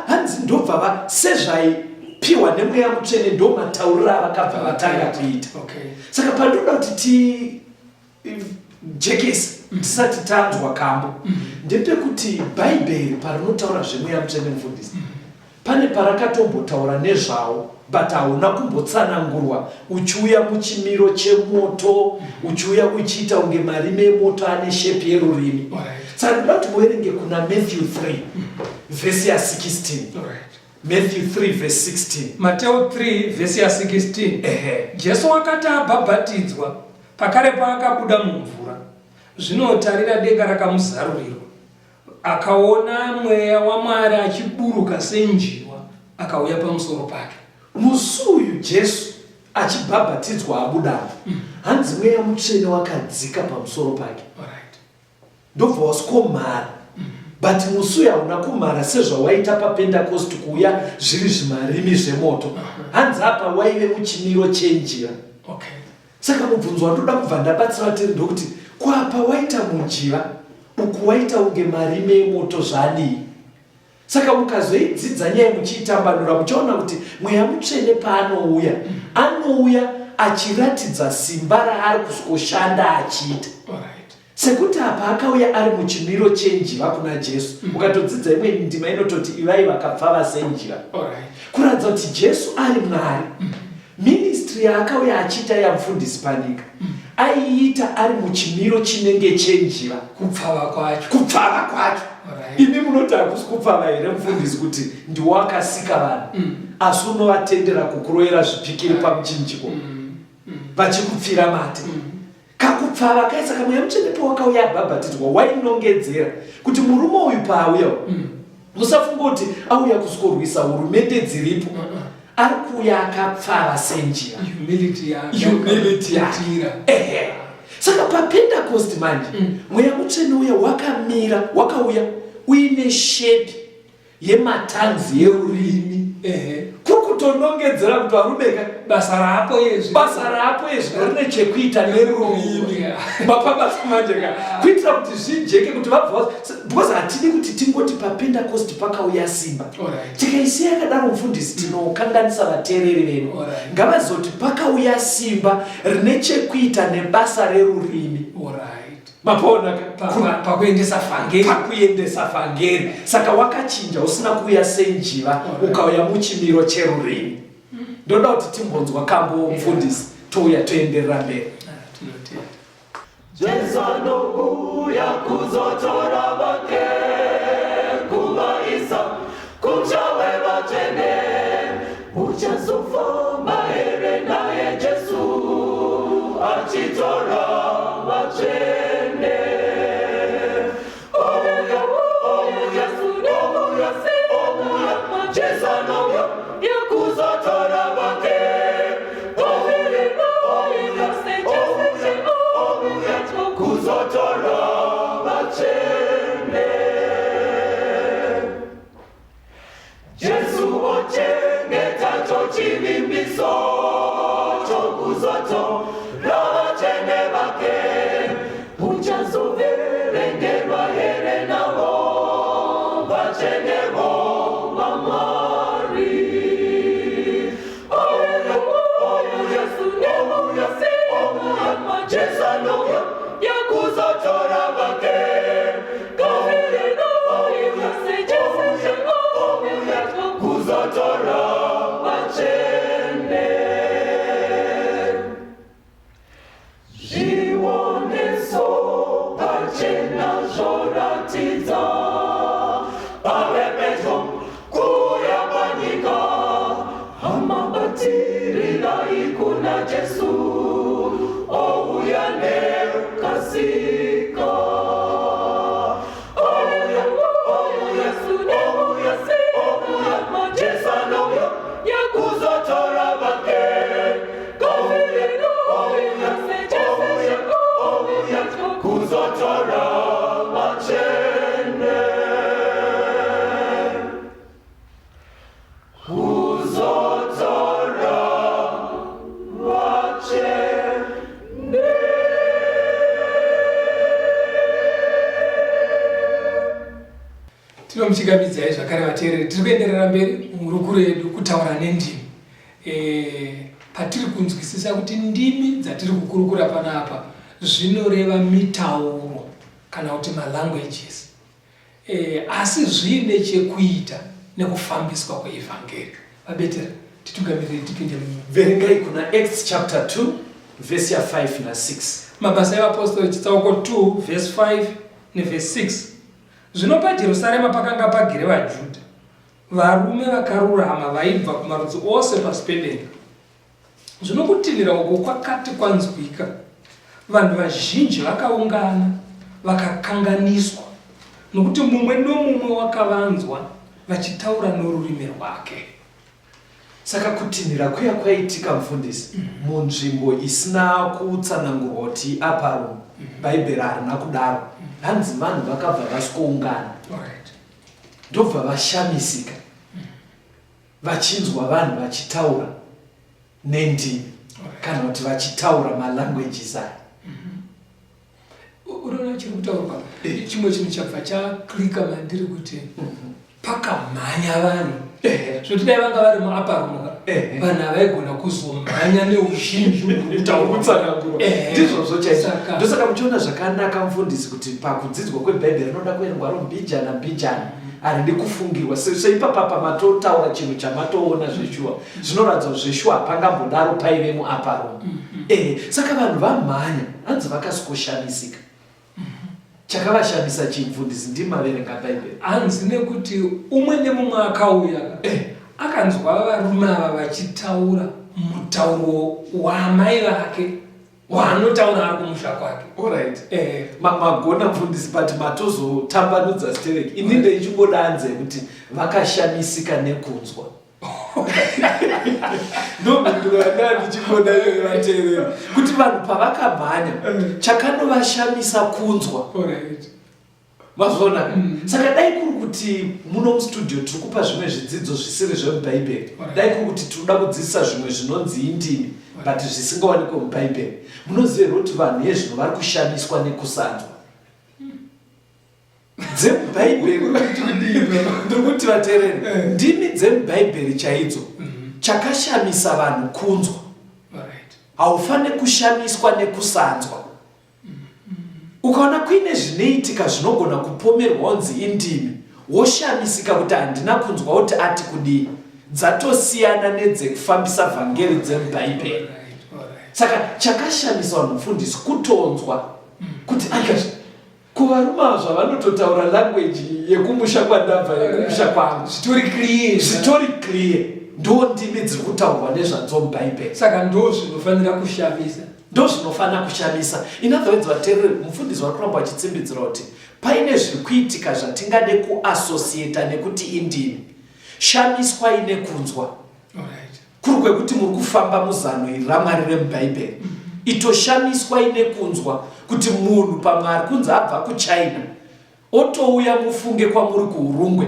hanzi ndobva sezvaipiwa nemweya mutsvene ndo matauriro avakabva vatanga kuita. Saka pandoda kuti tijekese tisati tanzwa kambo, ndepekuti Bhaibheri parinotaura zvemweya mutsvene mufundisi, pane parakatombotaura nezvawo, but hauna kumbotsanangurwa uchiuya muchimiro chemoto, uchiuya uchiita unge marime emoto ane shepi yerurimi. Saka ndoda kuti muverenge kuna Matthew 3 vhesi ya 16. Matthew 3 verse 16. Mateo 3 vhesi ya 16. Jesu akati abhabhatidzwa, pakarepo akabuda mumvura. Zvino tarira denga rakamuzarurirwa. Akaona mweya waMwari achiburuka senjiva, akauya pamusoro pake. Musi uyu Jesu achibhabhatidzwa abudamo, hanzi mweya mutsvene wakadzika pamusoro pake. Ndobva wasikomhara. But musi uyu hauna kumhara sezvawaita paPentecost kuuya zviri zvimarimi zvemoto. Hanzi apa waive muchimiro chenjiva. Saka mubvunzo wandoda kubva ndabatsira vateereri ndokuti kwapa waita munjiva, uku waita unge marime emoto zvadii. Saka mukazoidzidza nyaya muchiitambanura muchaona kuti mweya mutsvene paanouya, anouya achiratidza simba raari kuzoshanda achiita. Sekuti apa akauya ari muchimiro chenjiva kuna Jesu. Ukatodzidza imwe ndima inototi ivai vakapfava senjiva. Kuratidza kuti Jesu ari Mwari. Ministry yaakauya achiita yamufundisi panyika aiita ari muchimiro chinenge chenjiva kupfava kwacho. Imi munoti hakusi kupfava here mufundisi kuti ndiwo akasika vanhu asi unovatendera kukuroyera zvipikiri pamuchinjiko vachikupfira mate. Kakupfava kaisa kamweya mutsvene pawakauya abhabhatidzwa wainongedzera kuti murume uyu paauya musafunga kuti auya kusikorwisa hurumende dziripo. Ari kuuya akapfava senjira. Humility yake. Saka paPentecost manje mweya mutsvene uya wakamira wakauya uine shepi yematanzi yerurimi. Kuri kutonongedzera kuti varumeka basa rapo yezvo rine chekuita nerurimi. Mapabasa manje kuitira kuti zvijeke kuti vabva because hatidi kuti tingoti paPentecost pakauya simba. Tikaisiya yakadaro mufundisi tinokanganisa vateereri venu. Ngavazoti pakauya simba rine chekuita nebasa rerurimi. Mapona pakuendesa vhangeri. Saka wakachinja usina kuuya senjiva ukauya muchimiro cherurimi. Ndoda kuti timbonzwa kambo mufundisi touya toenderera mberi. Jesu anouya kuzotora vake kuvaisa kumshawe vatsvene. Uchazofamba here naye Jesu achitora vatsvene. Jesu anouya kuzotora vake kuzotora vatsvene. Jesu ochengeta chivimbiso chokuzotora vatsvene vake. Uchazoverengerwa here navo vatsvenevo vaMwari. Jesu anouya kuzotora vake kuzotora vatsvene. Zvioneso pachena zvoratidza pave pedyo kuuya panyika. Hamabatirirai kuna Jesu ouya nekasika. Jesu anouya kuzotora vake kuzotora vatsvene. Kuzotora vatsvene. Tinomuchingamidzai zvakare vateereri. Tiri kuenderera mberi murukuru yedu kutaura nendimi. Patiri kunzwisisa kuti ndimi dzatiri kukurukura panapa zvinoreva mitauro kana kuti malanguages. Asi zvine chekuita nekufambiswa kweevhangeri. Vabetera titugamirire tipinde verengai kuna Acts chapter 2 verse 5 na 6. Mabasa evapostori chitsauko 2 verse 5 neverse 6. Zvino paJerusarema pakanga pagere vaJudha, varume vakarurama vaibva kumarudzi ose pasi pedenga. Zvino kutinhira uko kwakati kwanzwika, vanhu vazhinji vakaungana vakakanganiswa nokuti mumwe nomumwe wakavanzwa vachitaura norurimi rwake. Saka kutinhira kuya kwaitika mufundisi munzvimbo isina kutsanangurwa kuti apa bhaibheri harina kudaro. Hanzi vanhu vakabva vasikoungana ndobva vashamisika vachinzwa vanhu vachitaura nendimi kana kuti vachitaura malanguages aya. Unoona chiri kutaurwa chimwe chinhu chabva chaklika mandiri kuti pakamhanya vanhu zvoti dai vanga vari muaparuka vanhu havaigona kuzomhanya neuzhinji kutsanangurwa ndizvozvo chaizvo. Ndosaka muchiona zvakanaka mufundisi kuti pakudzidzwa kwebhaibheri rinoda kuerengwa mbijana haridi kufungirwa. Seipapapa matotaura chinhu chamatoona zveshuwa zvinoratidza kuti zveshuwa hapangambodaro paive muaparumu. saka vanhu vamhanya hanzi vakasikoshamisika. Chakavashamisa chimufundisi ndimaverenga Bhaibheri. Hanzi nekuti umwe nemumwe akauya akanzwa varume ava vachitaura mutauro wamai vake waanotaura ari kumusha kwake. Alright. Magona mufundisi but matozotambanudza stereki. Ini ndeichimbodanze kuti vakashamisika nekunzwa. Ndomendurana ndichimboda iyoyo vateereri kuti vanhu pavakamhanya chakanovashamisa kunzwa. Alright. Mazvona. Saka dai kuri kuti muno mustudio tiri kupa zvimwe zvidzidzo zvisiri zvemubhaibheri. Dai kuri kuti tiri kuda kudzidzisa zvimwe zvinonzi indimi but zvisingawanikwe mubhaibheri. Munoziva kuti vanhu yezvino vari kushamiswa nekusanzwa. Dzemubhaibheri ndiri kuti vateereri ndimi dzemubhaibheri chaidzo chakashamisa vanhu kunzwa. Haufaniri kushamiswa nekusanzwa. Ukaona kuine zvinoitika zvinogona kupomerwa kunzi indimi woshamisika kuti handina kunzwa kuti ati kudii, dzatosiyana nedzekufambisa vhangeri dzemubhaibheri. Saka chakashamisa vanhu mufundisi kutonzwa kuti kuvarume ava zvavanototaura language yekumusha kwandabva yekumusha kwangu zvitori clear ndo ndimi dziri kutaurwa nezvadzo mubhaibheri. Saka ndo zvinofanira kushamisa. Ndo zvinofanira kushamisa. In other words, vateereri mufundisi wakuramba achitsimbidzira kuti paine zviri kuitika zvatingade kuassociata nekuti indimi. Shamiswai nekunzwa. Kuri kwekuti muri kufamba muzano iri raMwari remubhaibheri. Itoshamiswai nekunzwa kuti munhu pamwe ari kunzi abva kuChina otouya mufunge kwamuri kuurungwe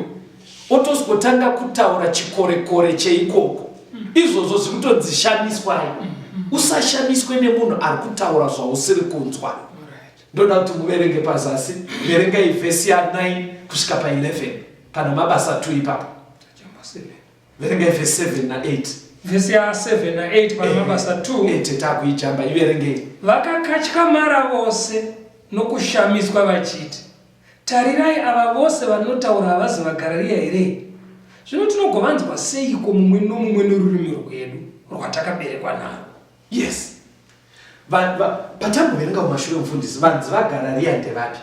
otozotanga kutaura chikorekore cheikoko. Izvozvo zviri kutonzi shamiswai. Usashamiswe nemunhu ari kutaura zvausiri kunzwa. Ndoda kuti muverenge pazasi, verengai vhesi ya9 kusvika pa11 kana mabasa 2 ipapo. Verengai vhesi 7 na8. Vhesi ya7 na8 pana mabasa 2 takuijamba iverengei. Vakakatyamara vose nokushamiswa vachiti, tarirai ava vose vanotaura havazi vaGarirea here? Zvino tinogovanzwa seiko mumwe nomumwe norurimi rwedu rwatakaberekwa narwo? Yes. Patamboverenga kumashure mufundisi vanzi vaGarirea ndevapi?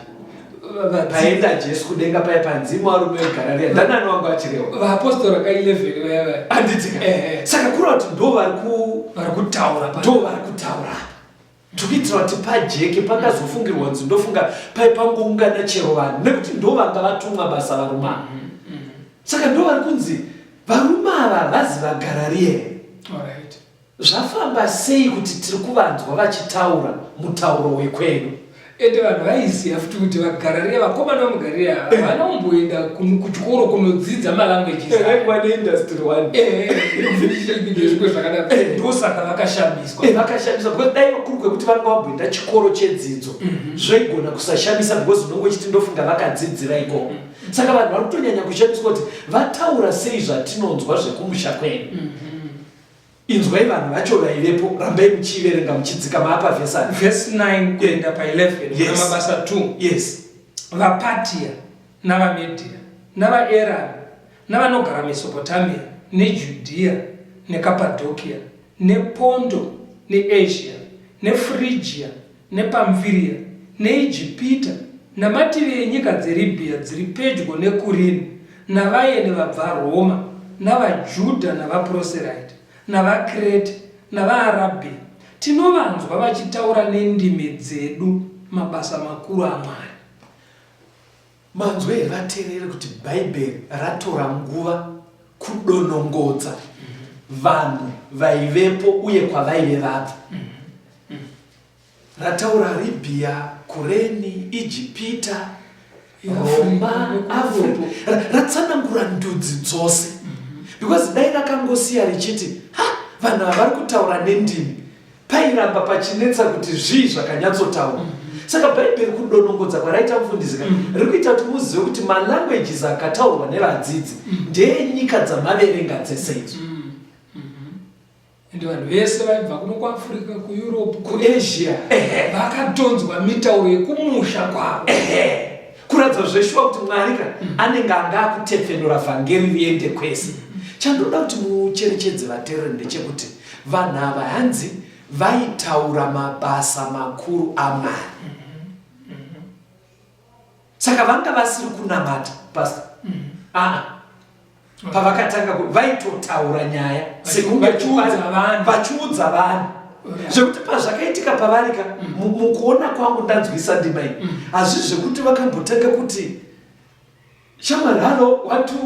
Paenda Jesu kudenga paya panzimu varume veGarirea ndanani wangu achirewa vaapostoli vaka11 vaya handitika. Saka kuri kuti ndo vari kutaura tukuitira kuti pajeke pakazofungirwa kunzi ndofunga pai pangoungana chero vanhu nekuti ndo vanga vatumwa basa varume ava. Saka ndo vari kunzi varume ava vazi vaGarirea. Zvafamba sei kuti tiri kuvanzwa vachitaura mutauro wekwedu? Ende vanhu vaiziva futi kuti vaGarirea vakomana vamuGarirea vanomboenda kuchikoro kunodzidza malanguages industry 1 ndosaka vakashamiswa. Vakashamiswa because dai kuri kwekuti vanga vamboenda chikoro chedzidzo zvaigona kusashamisa because unongochiti ndofunga vakadzidzira ikoko. Saka vanhu vari kutonyanya kushamiswa kuti vataura sei zvatinonzwa zvekumusha kwedu. Inzwai vanhu vacho vaivepo, rambai muchiverenga muchidzika maapa vhesi 9 kuenda pa11 mabasa 2. Yes. VaPatia navaMedia navaEram navanogara Mesopotamia neJudhea neKapadokia nePondo neAsia neFrigia nePamfiria neIjipita namativi enyika dzeRibhia dziri pedyo neKurini navaeni vabva Roma navaJudha navaProserite navaKrete navaArabhia tinovanzwa vachitaura nendimi dzedu mabasa makuru aMwari. Manzwa here vateerere kuti Bhaibheri ratora nguva kudonongodza vanhu vaivepo uye kwavaive vabva. Rataura Ribhia, Kureni, Ijipita, Roma, Afrika. Ratsanangura ndudzi dzose. Because dai rakangosiya richiti vanhu ava vari kutaura nendimi pairamba pachinetsa kuti zvii zvakanyatsotaura. Saka Bhaibheri kudonongodza kwaraita mufundisi riri kuita kuti muzive kuti malanguages akataurwa nevadzidzi ndeenyika dzamaverenga dzese idzo. Ende vanhu vese vaibva kuno kuAfrica, kuEurope, kuAsia vakatonzwa mitauro yekumusha kwavo. Kuratidza zveshuwa kuti Mwari anenge anga akutepfenura vhangeri riende kwese. Chandoda kuti mucherechedze vateereri ndechekuti vanhu ava hanzi vaitaura mabasa makuru aMwari. Saka vanga vasiri kunamata pastor. Pavakatanga vaitotaura nyaya sekunge vachiudza vanhu zvekuti pazvakaitika pavarika mukuona kwangu ndanzwisa ndima iyi hazvi zvekuti vakambotanga kuti shamwari halo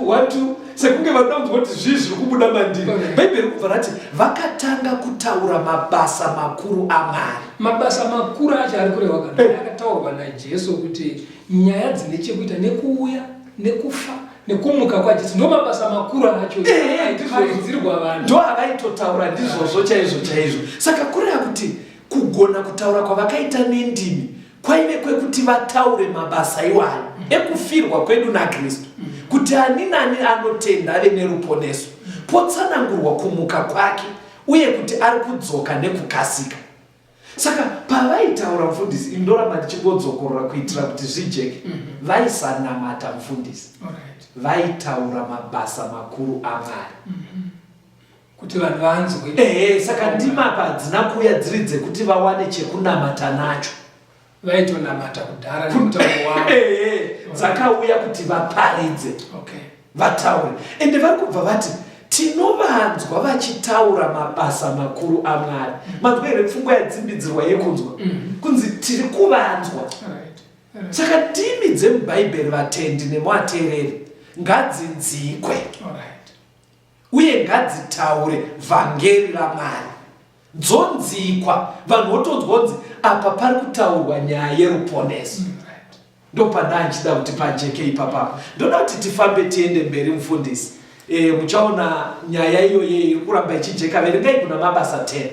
watu sekunge vanonzwa kuti zvii zviri kubuda mandiri. Bhaibheri kubva rati vakatanga kutaura mabasa makuru aMwari. Mabasa makuru acho ari kureva kana akataurwa naJesu kuti nyaya dzine chekuita nekuuya nekufa nekumuka kwaJesu ndo mabasa makuru acho aitizwa vanhu ndo avaitotaura ndizvozvo chaizvo. Saka kureva kuti kugona kutaura kwavakaita nendimi kwaive kwekuti vataure mabasa iwayo ekufirwa kwedu naKristu kuti ani nani anotenda ave neruponeso potsanangurwa kumuka kwake uye kuti ari kudzoka nekukasika. Saka pavaitaura mufundisi indoramba ndichingotsokorora kuitira kuti zvijeke vaisanamata mufundisi vaitaura mabasa makuru aMwari kuti vanhu vanzwe. Saka ndima apa hadzina kuuya dziri dzekuti vawane chekunamata nacho, vaitonamata kudhara nemutauro wavo. Dzakauya kuti vaparidze vataure. Ende vari kubva vati tinovanzwa vachitaura mabasa makuru aMwari. Manzwa here pfungwa yadzimbidzirwa yekunzwa kunzi tiri kuvanzwa. Saka ndimi dzemubhaibheri vatendi nemuvateereri ngadzinzikwe uye ngadzitaure vhangeri raMwari. Dzonzikwa vanhu votonzwa kunzi apa pari kutaurwa nyaya yeruponeso. Ndo pandanchida kuti pajeke ipapapo ndoda kuti tifambe tiende mberi mufundisi. Muchaona nyaya iyoyo iri kuramba ichijeka. Verengai kuna mabasa 10.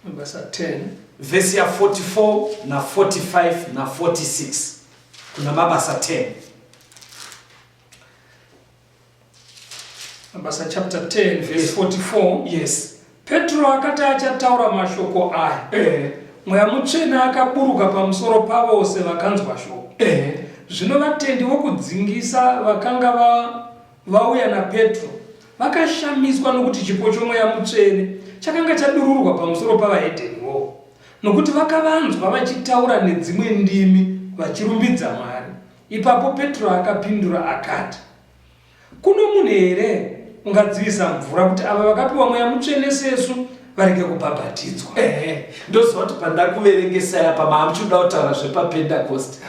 Mabasa 10 vesi ya 44 na 45 na 46. Kuna mabasa 10. Mabasa chapter 10 verse 44. Yes. Petro akati achataura mashoko aya, Mweya Mutsvene akaburuka pamusoro pavose vakanzwa shoko. Zvino vatendi vokudzingisa vakanga vauya naPetro vakashamiswa nokuti chipo choMweya Mutsvene chakanga chadururwa pamusoro pavahedheniwo, nokuti vakavanzwa vachitaura nedzimwe ndimi vachirumbidza Mwari. Ipapo Petro akapindura akati, kuno munhu here ungadzivisa mvura kuti ava vakapiwa Mweya Mutsvene sesu varege kubhabhatidzwa? Ndoziva kuti pandari kuverengesa apa maamuchida kutaura zvepaPentecost.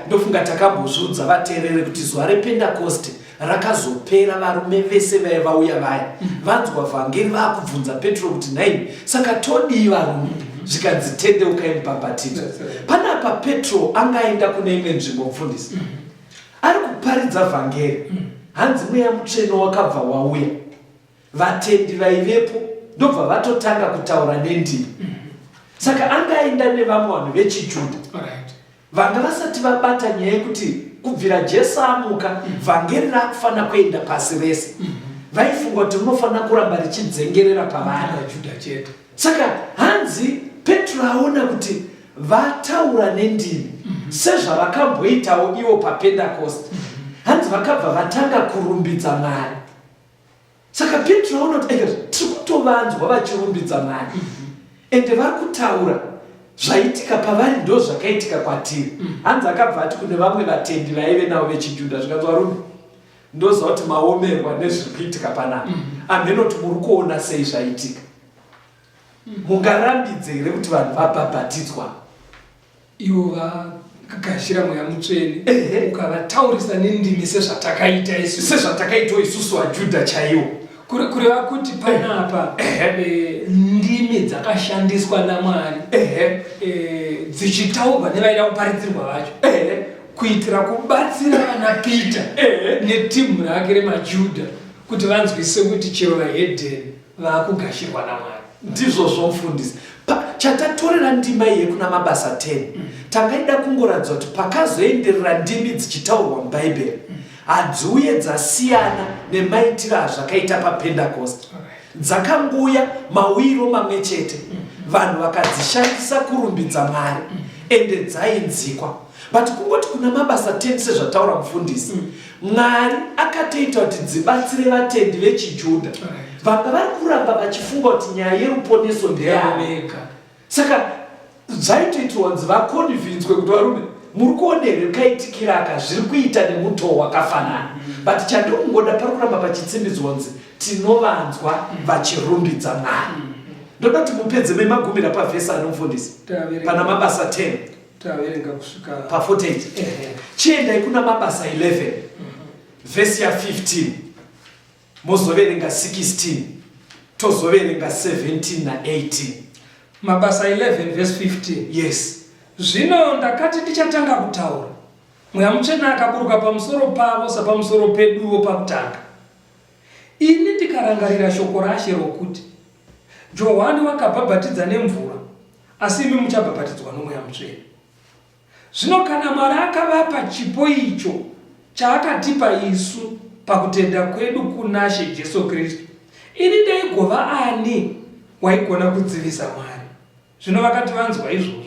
Ndofunga takambozviudza vateerere kuti zuva rePentecost rakazopera, varume vese vauya vaya vanzwa vhangeri vaakubvunza Petro kuti nai saka todii varume zvikanzi tendeukai mubhabhatidzwa. Panapa Petro angaenda kune imwe nzvimbo mufundisi ari kuparidza vhangeri, hanzi Mweya Mutsvene wakabva wauya, vatendi vaivepo ndobva vatotanga kutaura nendimi. Saka angaenda nevamwe vanhu vechiJudha vanga vasati vabata nyaya yekuti kubvira Jesu amuka vhangeri rakufanira kuenda pasi rese. Vaifunga kuti rinofanira kuramba richidzengerera pavana Judha chete. Saka hanzi Petro aona kuti vataura nendimi sezvavakamboitawo ivo paPentecost. Hanzi vakabva vatanga kurumbidza Mwari. Saka Petro aona kuti tiri kutovanzwa vachirumbidza Mwari. Ende vari kutaura zvaitika pavari ndo zvakaitika kwatiri. Hanzi akabva ati kune vamwe vatendi vaive navo vechiJudha zvikanzi varume, ndoziva kuti maomerwa nezviri kuitika panapa. Ameno kuti muri kuona sei zvaitika. Mungarambidze here kuti vanhu vabhabhatidzwa? Ivo vakagashira Mweya Mutsvene ukavataurisa nendimi sezvatakaita isusu vaJudha chaivo. Kureva kuti panapa ndimi dzakashandiswa naMwari dzichitaurwa nevaida kuparidzirwa vacho kuitira kubatsira vana Pita netimu rake remaJudha kuti vanzwise kuti chero vahedheni vaakugashirwa naMwari. Ndizvo zvomufundisi. Chatatorera ndima iye kuna mabasa 10 tangaida kungoratidza kuti pakazoenderera ndimi dzichitaurwa mubhaibheri hadziuye dzasiyana nemaitiro azvakaita paPentecost. Dzakanguya mawiro mamwe chete, vanhu vakadzishandisa kurumbidza Mwari ende dzainzikwa. But kungoti kuna mabasa 10 sezvataura mufundisi, Mwari akatoita kuti dzibatsire vatendi vechiJudha vanga vari kuramba vachifunga kuti nyaya yeruponeso ndeyaveka. Saka zvaitoitirwa kunzi vakonvinzwe kuti varume muri kuonere kaitikiraka zviri kuita nemutoo wakafanana. But chandinongoda pari kuramba pachitsimbidzwa kunzi tinovanzwa vachirumbidza Mwari. Ndoda kuti mupedze memagumira pavhesi anomufundisi pana mabasa 10 taverenga kusvika pa 48. Chiendai kuna mabasa 11 vhesi ya 15 mozoverenga 16 tozoverenga 17 na 18. Mabasa 11 verse 15. Yes. Zvino ndakati ndichatanga kutaura, Mweya Mutsvene akaburuka pamusoro pavo sapamusoro peduwo pakutanga. Ini ndikarangarira shoko raShe rokuti Johani wakabhabhatidza nemvura, asi imi muchabhabhatidzwa noMweya Mutsvene. Zvino kana Mwari akavapa chipo icho chaakatipa isu pakutenda kwedu kunaShe Jesu Kristu, ini ndaigova ani waigona kudzivisa Mwari. Zvino vakati vanzwa izvozvo,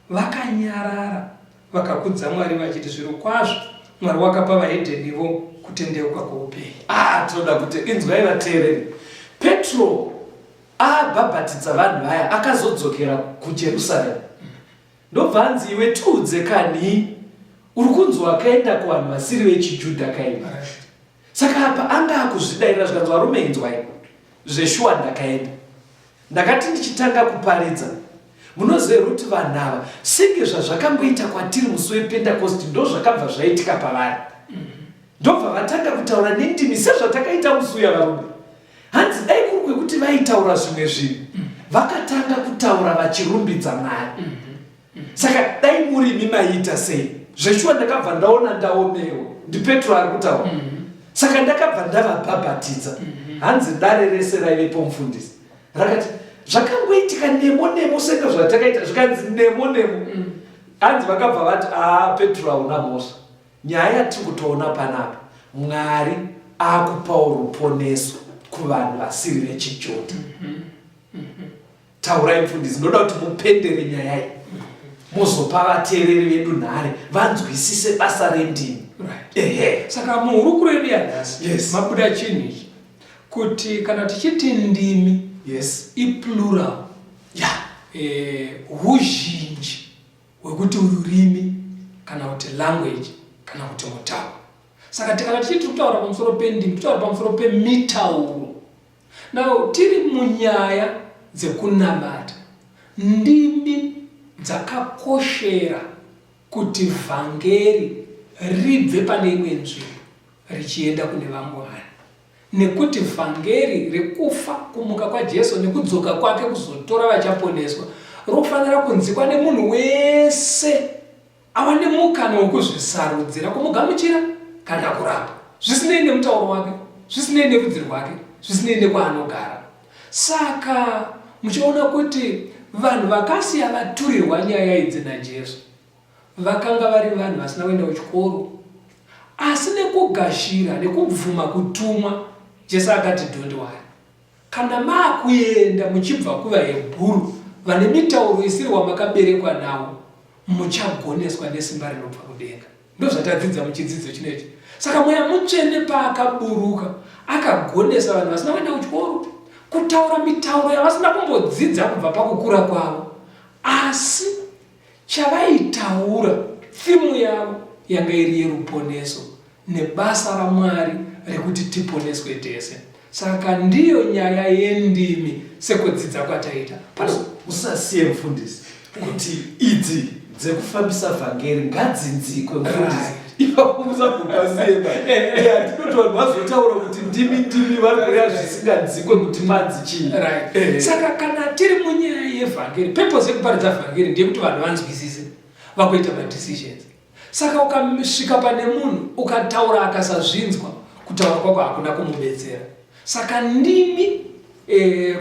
vakanyarara vakakudza Mwari vachiti zviro kwazvo Mwari wakapa vahedhenivo kutendeuka kwoupenyu. Toda kuti inzwai vateereri. Petro abhabhatidza vanhu vaya akazodzokera kuJerusarema. Ndobva anzi iwe tiudze kani uri kunzi wakaenda kuvanhu vasiri vechiJudha kaini. Saka apa anga akuzvidayira zvikanzi varume inzwai zveshuwa ndakaenda. Ndakati ndichitanga kuparidza munoziva kuti vanhu ava senge zvazvakamboita kwatiri musi wePentekosti ndo zvakabva zvaitika pavari. Ndobva vatanga kutaura nendimi sezvatakaita musi uya varume. Hanzi dai kuri kwekuti vaitaura zvimwe zvinhu vakatanga kutaura vachirumbidza Mwari. Saka dai murimi maiita sei? Zveshuwa ndakabva ndaona ndaomerwa. NdiPetro ari kutaura. Saka ndakabva ndavabhabhatidza. Hanzi dare rese raivepo mufundisi rakati zvakangoitika nemo senge zvatakaita zvikanzi nemo. Hanzi vakabva vati Petro hauna mhosva. Nyaya yatiri kutoona panapa, Mwari akupawo ruponeso kuvanhu vasiri vechiJudha. Taurai mufundisi, ndoda kuti mupendere nyaya iyi muzopa vateereri vedu nhare vanzwisise basa rendimi. Saka muhuruku redu yanhasi Yes. mabuda chinhu ichi kuti kana tichiti ndimi Yes. iplural, huzhinji hwekuti ururimi kana kuti language kana kuti mutauro. Saka kana tichiti kutaura pamusoro pendimi kutaura pamusoro pemitauro. Now tiri munyaya dzekunamata, ndimi dzakakoshera kuti vhangeri ribve pane imwe nzvimbo richienda kune vamwe vanhu. Nekuti vhangeri rekufa kumuka kwaJesu nekudzoka kwake kuzotora vachaponeswa rofanira kunzikwa nemunhu wese awane mukana wokuzvisarudzira kumugamuchira kana kurapa, zvisinei nemutauro wake, zvisinei nerudzi rwake, zvisinei nekwaanogara. Saka muchiona kuti vanhu vakasiya vaturirwa nyaya idzi naJesu vakanga vari vanhu vasina kuenda kuchikoro, asi nekugashira nekubvuma kutumwa Jesu akati don't worry, kana maakuenda muchibva kuvaHebhuru vane mitauro isiri wamakaberekwa nawo muchagoneswa nesimba rinobva kudenga. Ndozvatadzidza muchidzidzo chinechi. Saka Mweya Mutsvene paakaburuka akagonesa vanhu vasina kuenda kuchikoro kutaura mitauro yavasina kumbodzidza kubva pakukura kwavo, asi chavaitaura thimu yavo yanga iri yeruponeso nebasa raMwari rekuti tiponeswe tese. Saka ndiyo nyaya yendimi sekudzidza kwataita. Usasiye mufundisi kuti idzi dzekufambisa vhangeri ngadzinzikwe mufundisi. Ipapo musabvukasiyeba. Ndinoti vanhu vazotaura kuti ndimi vari kureya zvisinganzikwe kuti manzi chii. Saka kana tiri munyaya yevhangeri, purpose yekuparidza vhangeri ndeyekuti vanhu vanzwisise vagoita madecisions. Saka ukasvika pane munhu ukataura akasazvinzwa, kutaura kwako hakuna kumubetsera. Saka ndimi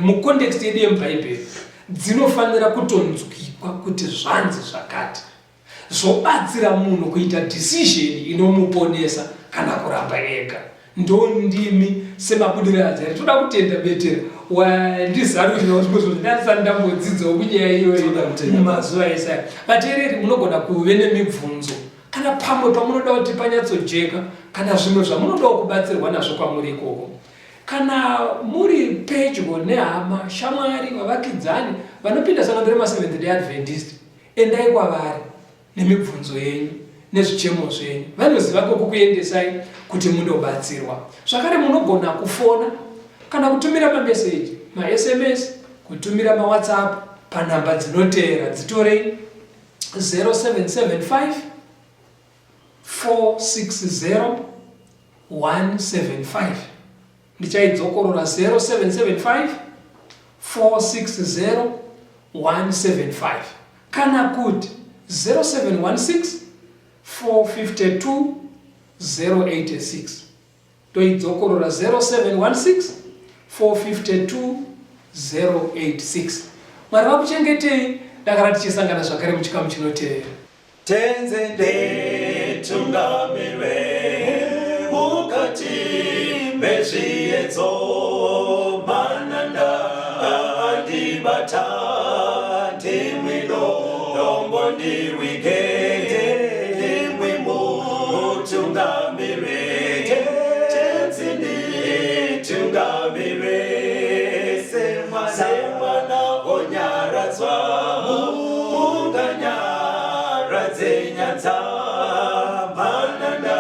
mukonteksti yedu yemubhaibheri dzinofanira kutonzwikwa kuti zvanzi zvakati, zvobatsira munhu kuita decision inomuponesa kana kuramba ega. Ndo ndimi semabudiro adzari. Toda kutenda betera wandizarurira zvimwe zvandisati ndambodzidzawo munyaya iyoyi mumazuva esaya. Vateereri munogona kuve nemibvunzo kana pamwe pamunoda kuti panyatsojeka kana zvimwe zvamunodawo kubatsirwa nazvo kwamuri ikoko. kana muri pedyo nehama shamwari vavakidzani vanopinda sango rema Seventh Day Adventist, endai kwavari nemibvunzo yenyu nezvichemo zvenyu, vanoziva kwekukuendesai kuti mundobatsirwa. Zvakare munogona kufona kana kutumira mameseji, ma-SMS, kutumira ma-WhatsApp panhamba dzinoteera, dzitorei 0775 460 175. Ndichaidzokorora 0775 460 175 kana kuti 0716 452 086. Toidzokorora 0716 452 086. Mwari vakuchengetei. Ndakara tichisangana zvakare muchikamu chinoteera. Tenze ndetungamirwe mukati mezviedzo, mananda andibata ndimwino dombo ndirwike ndimwimo mutungamirwe. Tenze ndetungamirwe semwana onyaradzwa munganyaradze nyanza, mananda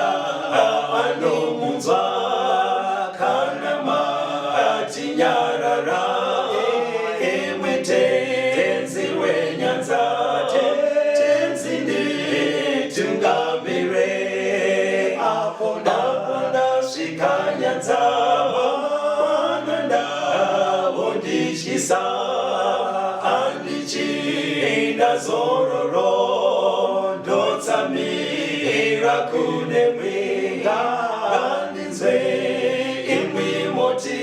anomunzwa kana matinyarara emwete tenzi wenyanza. Tenzi nditungamire apo ndasvika nyanza, mananda vondishisa andichienda zororo ndotsamira kune mwinga ngandinzwe imwi moti